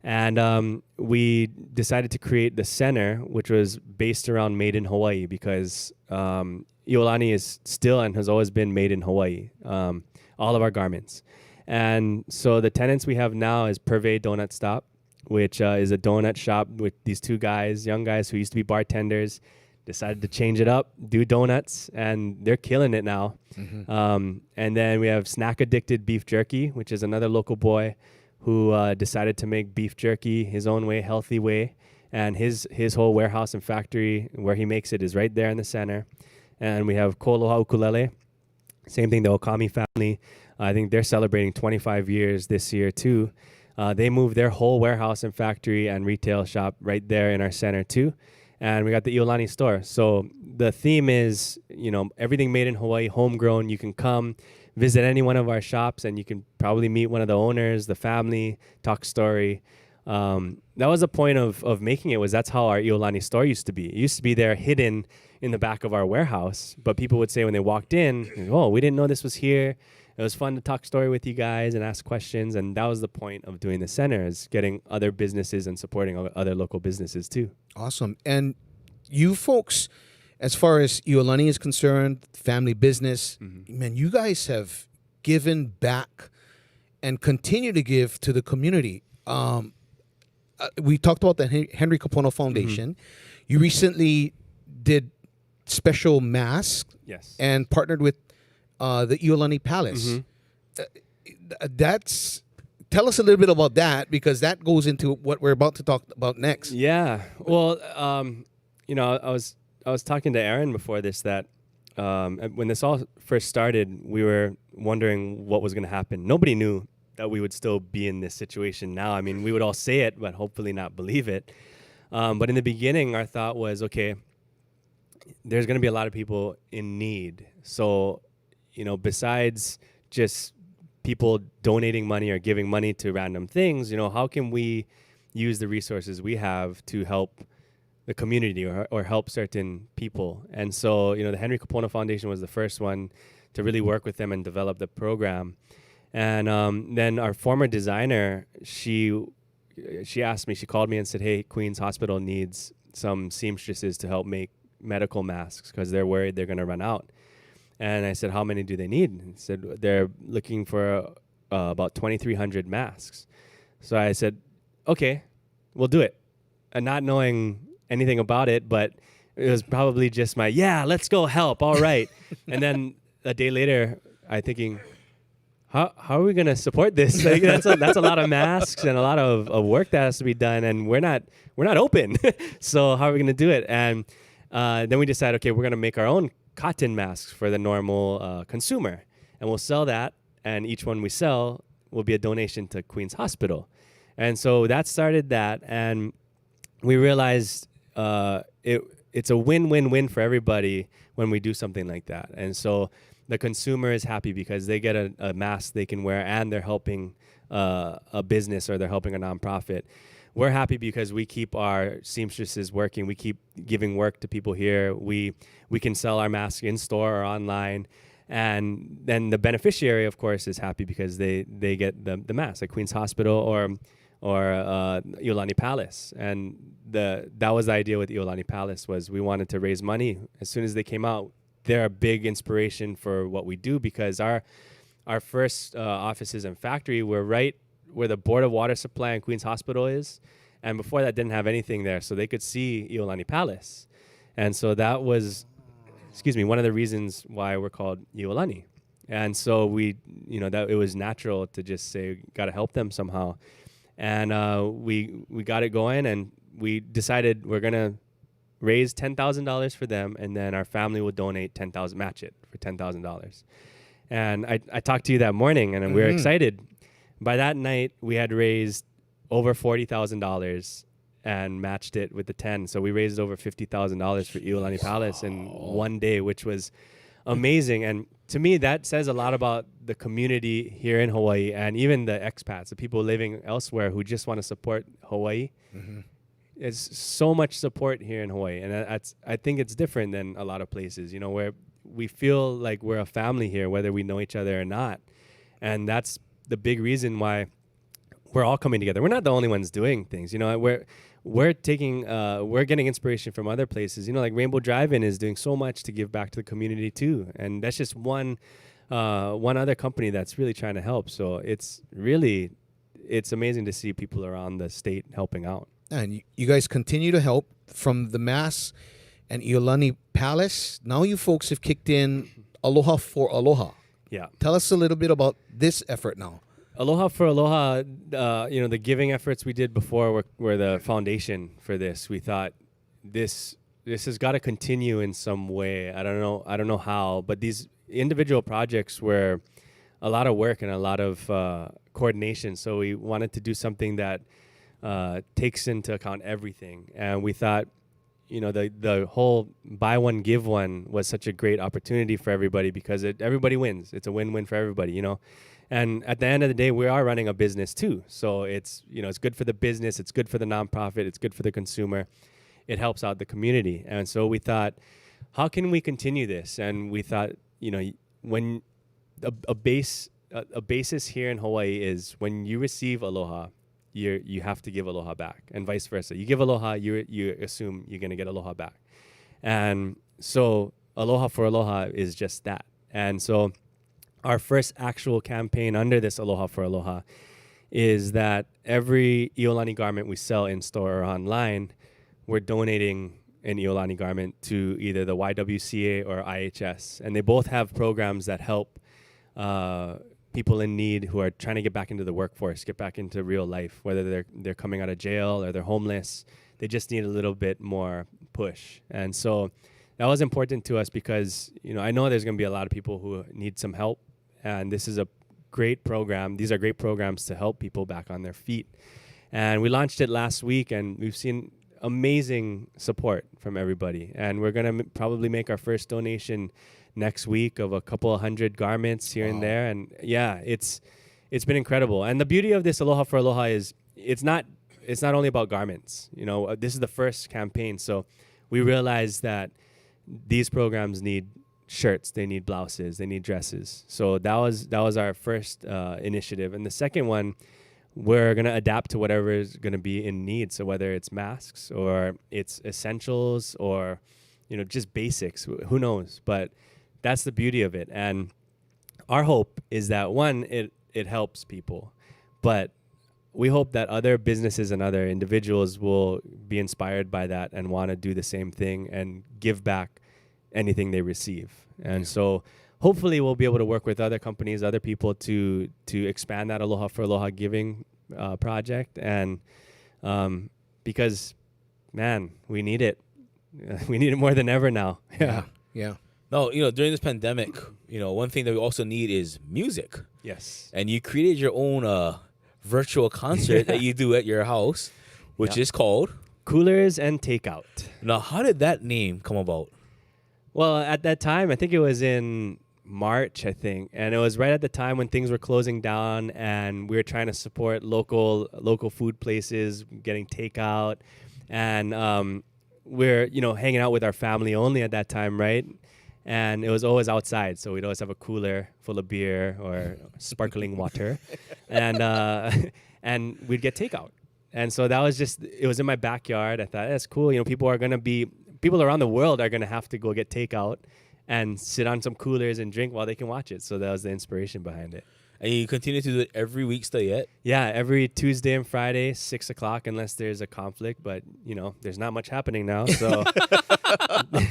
And we decided to create the center, which was based around Made in Hawaii, because Iolani is still and has always been made in Hawaii, all of our garments. And so the tenants we have now is Purvey Donut Stop, which is a donut shop with these two guys, young guys who used to be bartenders, decided to change it up, do donuts, and they're killing it now. And then we have Snack Addicted Beef Jerky, which is another local boy who decided to make beef jerky his own way, healthy way. And his whole warehouse and factory where he makes it is right there in the center. And we have Koloha Ukulele, same thing, the Okami family. I think they're celebrating 25 years this year too. They moved their whole warehouse and factory and retail shop right there in our center too. And we got the Iolani store. So the theme is, everything made in Hawaii, homegrown. You can come visit any one of our shops and you can probably meet one of the owners, the family, talk story. That was the point of making it, was that's how our Iolani store used to be. It used to be there hidden in the back of our warehouse. But people would say when they walked in, oh, we didn't know this was here. It was fun to talk story with you guys and ask questions. And that was the point of doing the center, is getting other businesses and supporting other local businesses too. Awesome. And you folks, as far as Iolani is concerned, family business, man, you guys have given back and continue to give to the community. We talked about the Henry Kapono Foundation. You recently did special masks, Yes. and partnered with the Iolani Palace. Tell us a little bit about that, because that goes into what we're about to talk about next. Yeah. Well, I was talking to Aaron before this that when this all first started, we were wondering what was going to happen. Nobody knew that we would still be in this situation now. I mean, we would all say it, but hopefully not believe it. But in the beginning, our thought was, okay, there's going to be a lot of people in need. So, besides just people donating money or giving money to random things, how can we use the resources we have to help the community or help certain people? And so, the Henry Kapono Foundation was the first one to really work with them and develop the program. And then our former designer, she asked me, she called me and said, hey, Queens Hospital needs some seamstresses to help make medical masks because they're worried they're going to run out. And I said, how many do they need? And he said, they're looking for about 2,300 masks. So I said, okay, we'll do it. And not knowing anything about it, but it was probably just let's go help. All right. And then a day later, I thinking, how are we going to support this? Like, that's a lot of masks and a lot of work that has to be done, and we're not open. So how are we going to do it? And then we decided, okay, we're going to make our own cotton masks for the normal consumer, and we'll sell that. And each one we sell will be a donation to Queens Hospital. And so that started that, and we realized it's a win-win-win for everybody when we do something like that. And so the consumer is happy because they get a mask they can wear, and they're helping a business or they're helping a nonprofit. We're happy because we keep our seamstresses working. We keep giving work to people here. We can sell our masks in store or online. And then the beneficiary, of course, is happy because they get the mask at Queens Hospital or Iolani Palace. And that was the idea with Iolani Palace, was we wanted to raise money. As soon as they came out, they're a big inspiration for what we do, because our first offices and factory were right where the Board of Water Supply and Queens Hospital is. And before that, didn't have anything there, so they could see Iolani Palace. And so that was, one of the reasons why we're called Iolani. And so that it was natural to just say, got to help them somehow. And we got it going, and we decided we're going to raise $10,000 for them, and then our family will donate $10,000, match it for $10,000. And I talked to you that morning, and we were excited. By that night, we had raised over $40,000 and matched it with the 10. So we raised over $50,000 for Iolani Palace in one day, which was amazing. And to me, that says a lot about the community here in Hawaii, and even the expats, the people living elsewhere who just want to support Hawaii. It's so much support here in Hawaii, and I think it's different than a lot of places, where we feel like we're a family here, whether we know each other or not. And that's the big reason why we're all coming together. We're not the only ones doing things, we're getting inspiration from other places, like Rainbow Drive-In is doing so much to give back to the community too. And that's just one other company that's really trying to help. So it's really it's amazing to see people around the state helping out. And you guys continue to help from the Mass and Iolani Palace. Now you folks have kicked in Aloha for Aloha. Yeah. Tell us a little bit about this effort now. Aloha for Aloha, the giving efforts we did before were the foundation for this. We thought this has got to continue in some way. I don't know how, but these individual projects were a lot of work and a lot of coordination. So we wanted to do something that takes into account everything. And we thought, the whole buy one, give one was such a great opportunity for everybody because everybody wins. It's a win-win for everybody, And at the end of the day, we are running a business too. So it's good for the business. It's good for the nonprofit. It's good for the consumer. It helps out the community. And so we thought, how can we continue this? And we thought, when a basis here in Hawaii is when you receive aloha, you have to give aloha back, and vice versa. You give aloha, you assume you're going to get aloha back. And so Aloha for Aloha is just that. And so our first actual campaign under this Aloha for Aloha is that every Iolani garment we sell in store or online, we're donating an Iolani garment to either the YWCA or IHS. And they both have programs that help people in need who are trying to get back into the workforce, get back into real life, whether they're coming out of jail or they're homeless. They just need a little bit more push. And so that was important to us because, I know there's going to be a lot of people who need some help. And this is a great program. These are great programs to help people back on their feet. And we launched it last week, and we've seen amazing support from everybody. And we're going to probably make our first donation next week of a couple of 100 garments here and there. And yeah, it's been incredible. And the beauty of this Aloha for Aloha is it's not only about garments. This is the first campaign. So we realized that these programs need shirts, they need blouses, they need dresses. So that was our first initiative. And the second one, we're going to adapt to whatever is going to be in need. So whether it's masks or it's essentials or, just basics, who knows? But that's the beauty of it. And our hope is that, one, it helps people. But we hope that other businesses and other individuals will be inspired by that and want to do the same thing and give back anything they receive. And so hopefully we'll be able to work with other companies, other people to expand that Aloha for Aloha giving project. And because, man, we need it. We need it more than ever now. Yeah. No, during this pandemic, one thing that we also need is music. Yes. And you created your own virtual concert that you do at your house, which is called Coolers and Takeout. Now, how did that name come about? Well, at that time, I think it was in March, and it was right at the time when things were closing down, and we were trying to support local food places, getting takeout, and we're hanging out with our family only at that time, right? And it was always outside, so we'd always have a cooler full of beer or sparkling water, and we'd get takeout. And so that was it was in my backyard. I thought, that's cool. People around the world are going to have to go get takeout and sit on some coolers and drink while they can watch it. So that was the inspiration behind it. And you continue to do it every week still yet? Yeah, every Tuesday and Friday, 6 o'clock, unless there's a conflict. But, there's not much happening now. So,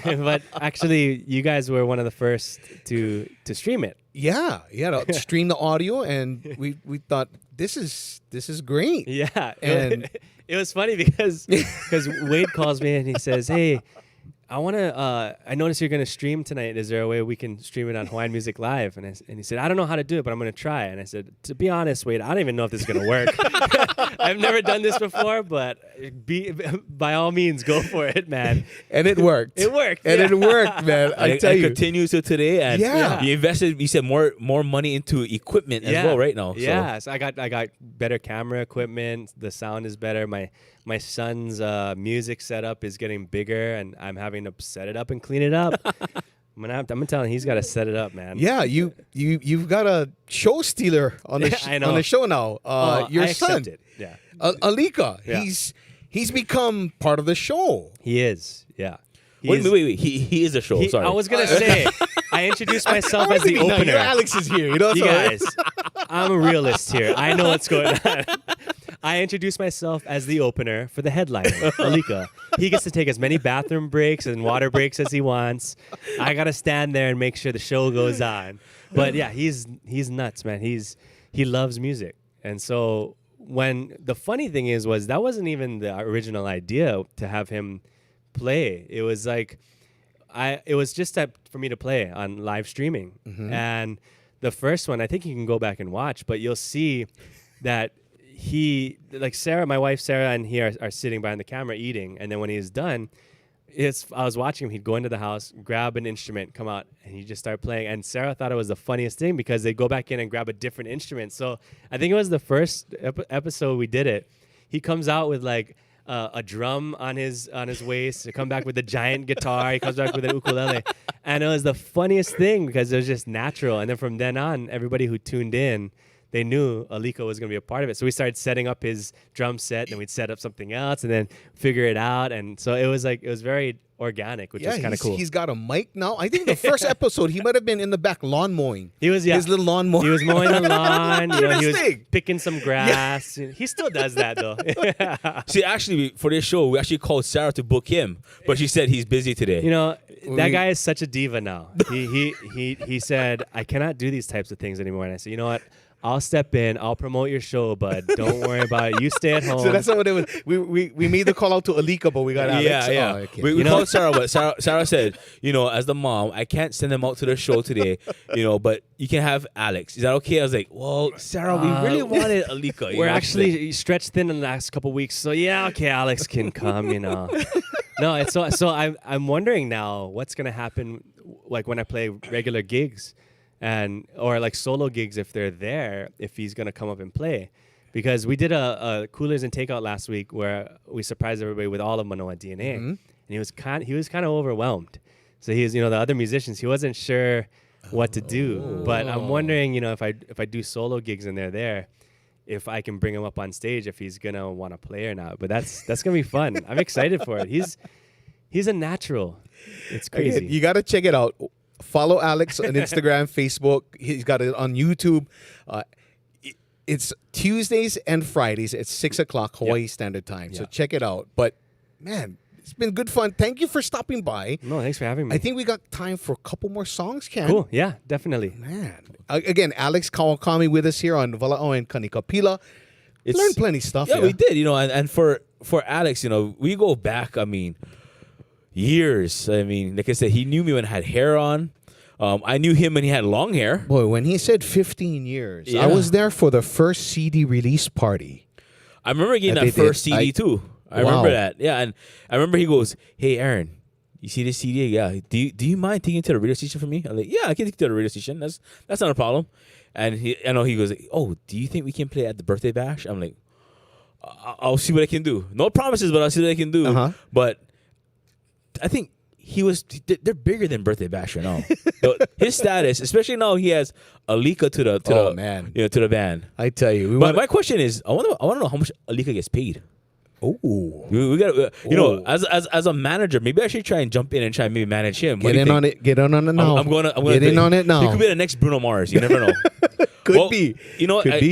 but actually, you guys were one of the first to stream it. Yeah, to stream the audio, and we thought this is great. Yeah, and it was funny because Wade calls me and he says, "Hey, I noticed you're going to stream tonight. Is there a way we can stream it on Hawaiian Music Live?" And he said, "I don't know how to do it, but I'm going to try." And I said, "To be honest, Wade, I don't even know if this is going to work. I've never done this before, but by all means, go for it, man." And it worked. It worked. And it worked, man. I tell you. It continues to today. And you invested, you said, more money into equipment as well right now. Yeah, so I got better camera equipment. The sound is better. My son's music setup is getting bigger, and I'm having to set it up and clean it up. I'm gonna tell him he's got to set it up, man. Yeah, you've got a show stealer on the on the show now. Your son, yeah, Alika. Yeah. He's become part of the show. He is. Yeah. Wait. He is a show. Sorry. I was gonna say I introduced myself as the opener. Alex is here. You guys. I'm a realist here. I know what's going on. I introduce myself as the opener for the headliner, Alika. He gets to take as many bathroom breaks and water breaks as he wants. I gotta stand there and make sure the show goes on. But yeah, he's nuts, man. He loves music, and so when the funny thing was that wasn't even the original idea to have him play. It was like it was just for me to play on live streaming, and the first one I think you can go back and watch, but you'll see that. Sarah, my wife Sarah, and he are sitting behind the camera eating, and then when he's done, I was watching him. He'd go into the house, grab an instrument, come out, and he'd just start playing. And Sarah thought it was the funniest thing because they'd go back in and grab a different instrument. So I think it was the first episode we did it. He comes out with like a drum on his waist. He come back with a giant guitar. He comes back with an ukulele, and it was the funniest thing because it was just natural. And then from then on, everybody who tuned in, they knew Alika was going to be a part of it. So we started setting up his drum set, then we'd set up something else and then figure it out. And so it was very organic, which is kind of cool. He's got a mic now. I think the first episode, he might have been in the back lawn mowing. He was, his little lawn mower. He was mowing the lawn. He was picking some grass. Yeah. He still does that, though. See, actually, for this show, we actually called Sarah to book him, but she said he's busy today. That guy is such a diva now. He said, I cannot do these types of things anymore. And I said, you know what? I'll step in. I'll promote your show, bud. Don't worry about it. You stay at home. So that's what it was. We made the call out to Alika, but we got Alex. Yeah. Oh, okay. We called Sarah, but Sarah said, as the mom, I can't send them out to the show today, but you can have Alex. Is that okay? I was like, well, Sarah, we really wanted Alika. We're actually stretched thin in the last couple weeks, so yeah, okay, Alex can come. No, it's so I'm wondering now what's gonna happen, like when I play regular gigs. Or like solo gigs if they're there, if he's gonna come up and play, because we did a Coolers and Takeout last week where we surprised everybody with all of Manoa DNA, and he was kind of overwhelmed. So he was, the other musicians, he wasn't sure what to do. But I'm wondering, if I do solo gigs and they're there, if I can bring him up on stage, if he's gonna want to play or not. But that's gonna be fun. I'm excited for it. He's a natural. It's crazy. You gotta check it out. Follow Alex on Instagram, Facebook. He's got it on YouTube. It's Tuesdays and Fridays at 6 o'clock Hawaii Standard Time. So check it out. But, man, it's been good fun. Thank you for stopping by. No, thanks for having me. I think we got time for a couple more songs, Ken. Cool. Yeah, definitely. Man. Again, Alx Kawakami with us here on Laulau and Kanikapila. Learned plenty of stuff. Yeah, we did. And for Alex, we go back, years. Like I said, he knew me when I had hair on. I knew him when he had long hair. Boy, when he said 15 years, I was there for the first CD release party. I remember getting that first CD too. I remember that. Yeah, and I remember he goes, "Hey, Aaron, you see this CD? Yeah. Do you mind taking it to the radio station for me?" I'm like, "Yeah, I can take it to the radio station. That's not a problem." And he goes, "Oh, do you think we can play at the birthday bash?" I'm like, "I'll see what I can do. No promises, but I'll see what I can do." But I think they're bigger than Birthday Bash right now. His status, especially now he has Alika to the band. I tell you. But my question is, I want to know how much Alika gets paid. Oh, we got as a manager, maybe I should try and jump in and try and maybe manage him. Get in on it now. I'm gonna get in on it now. He could be the next Bruno Mars. You never know. Could be.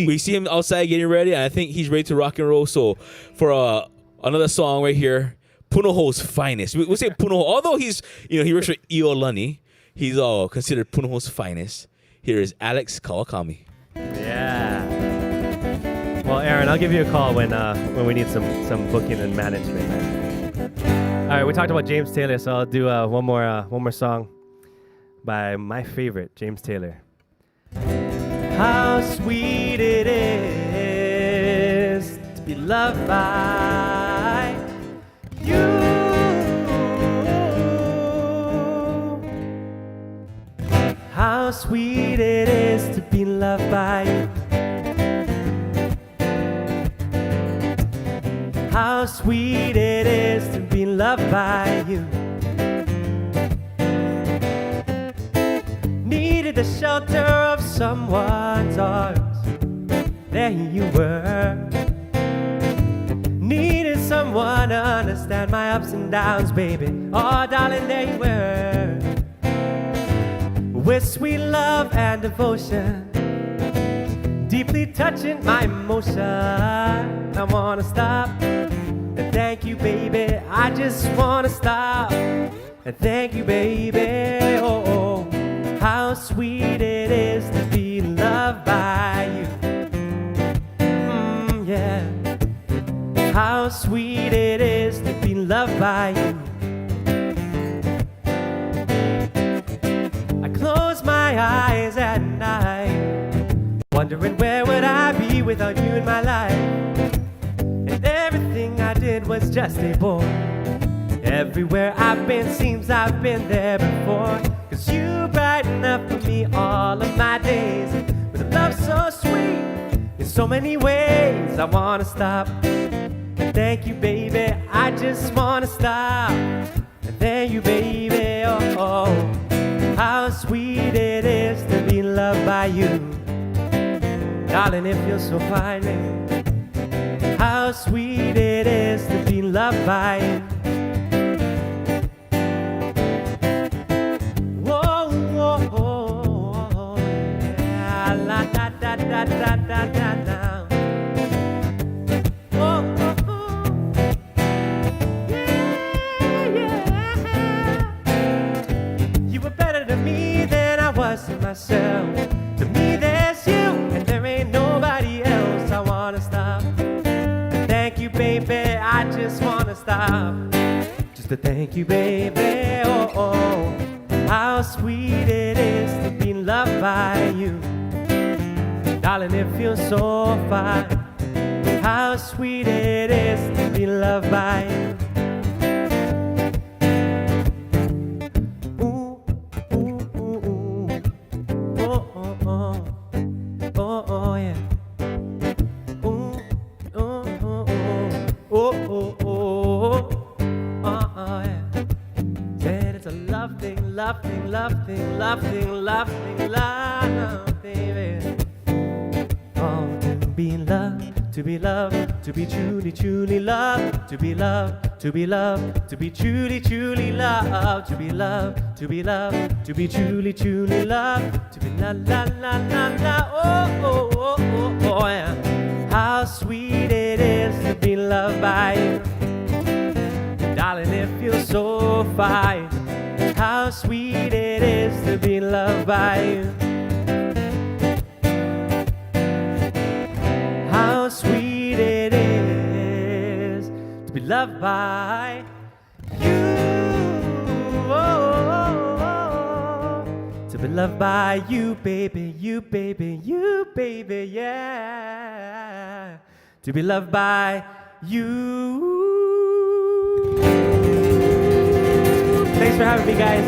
We see him outside getting ready, and I think he's ready to rock and roll. So for another song right here. Punoho's finest. We'll say Punoho. Although he's, he works for Iolani, he's considered Punoho's finest. Here is Alx Kawakami. Yeah. Well, Aaron, I'll give you a call when we need some booking and management. Man. All right, we talked about James Taylor, so I'll do one more song by my favorite, James Taylor. How sweet it is to be loved by you. How sweet it is to be loved by you. How sweet it is to be loved by you. Needed the shelter of someone's arms. There you were. Needed someone to understand my ups and downs, baby. Oh, darling, there you were. With sweet love and devotion, deeply touching my emotion. I wanna stop and thank you, baby. I just wanna stop and thank you, baby. Oh, oh, how sweet it is to be loved by you. Yeah, how sweet it is to be loved by you. I close my eyes at night, wondering where would I be without you in my life. And everything I did was just a bore. Everywhere I've been seems I've been there before. 'Cause you brighten up for me all of my days with a love so sweet in so many ways. I wanna stop and thank you, baby. I just wanna stop and thank you, baby. Oh, oh, how sweet it is to be loved by you. Darling, it feels so fine, man. How sweet it is to be loved by you. Whoa, whoa, whoa, yeah. La da da da da da da da. Whoa, whoa, whoa. Yeah, yeah. You were better to me than I was to myself. To me, there's you, and there ain't nobody else. I wanna stop. Thank you, baby. I just wanna stop. Just to thank you, baby. Oh, oh, how sweet it is to be loved by you. Darling, it feels so fine. How sweet it is to be loved by you. Ooh, ooh, ooh, ooh. Oh, oh, oh. Oh, oh, yeah. Ooh, oh, oh, oh. Oh, oh, oh. Oh, oh, yeah. Said it's a love thing, love thing, love thing, love thing, love thing, love, baby. Oh, to be loved, to be loved, to be truly, truly loved, to be loved, to be loved, to be truly, truly loved, to be loved, to be loved, to be truly, truly loved, to be la la la la la. Oh, oh, oh, oh, oh, yeah. How sweet it is to be loved by you. Darling, it feels so fine. How sweet it is to be loved by you. How sweet it is to be loved by you. Oh, to be loved by you, baby, you, baby, you, baby, yeah. To be loved by you. Thanks for having me, guys.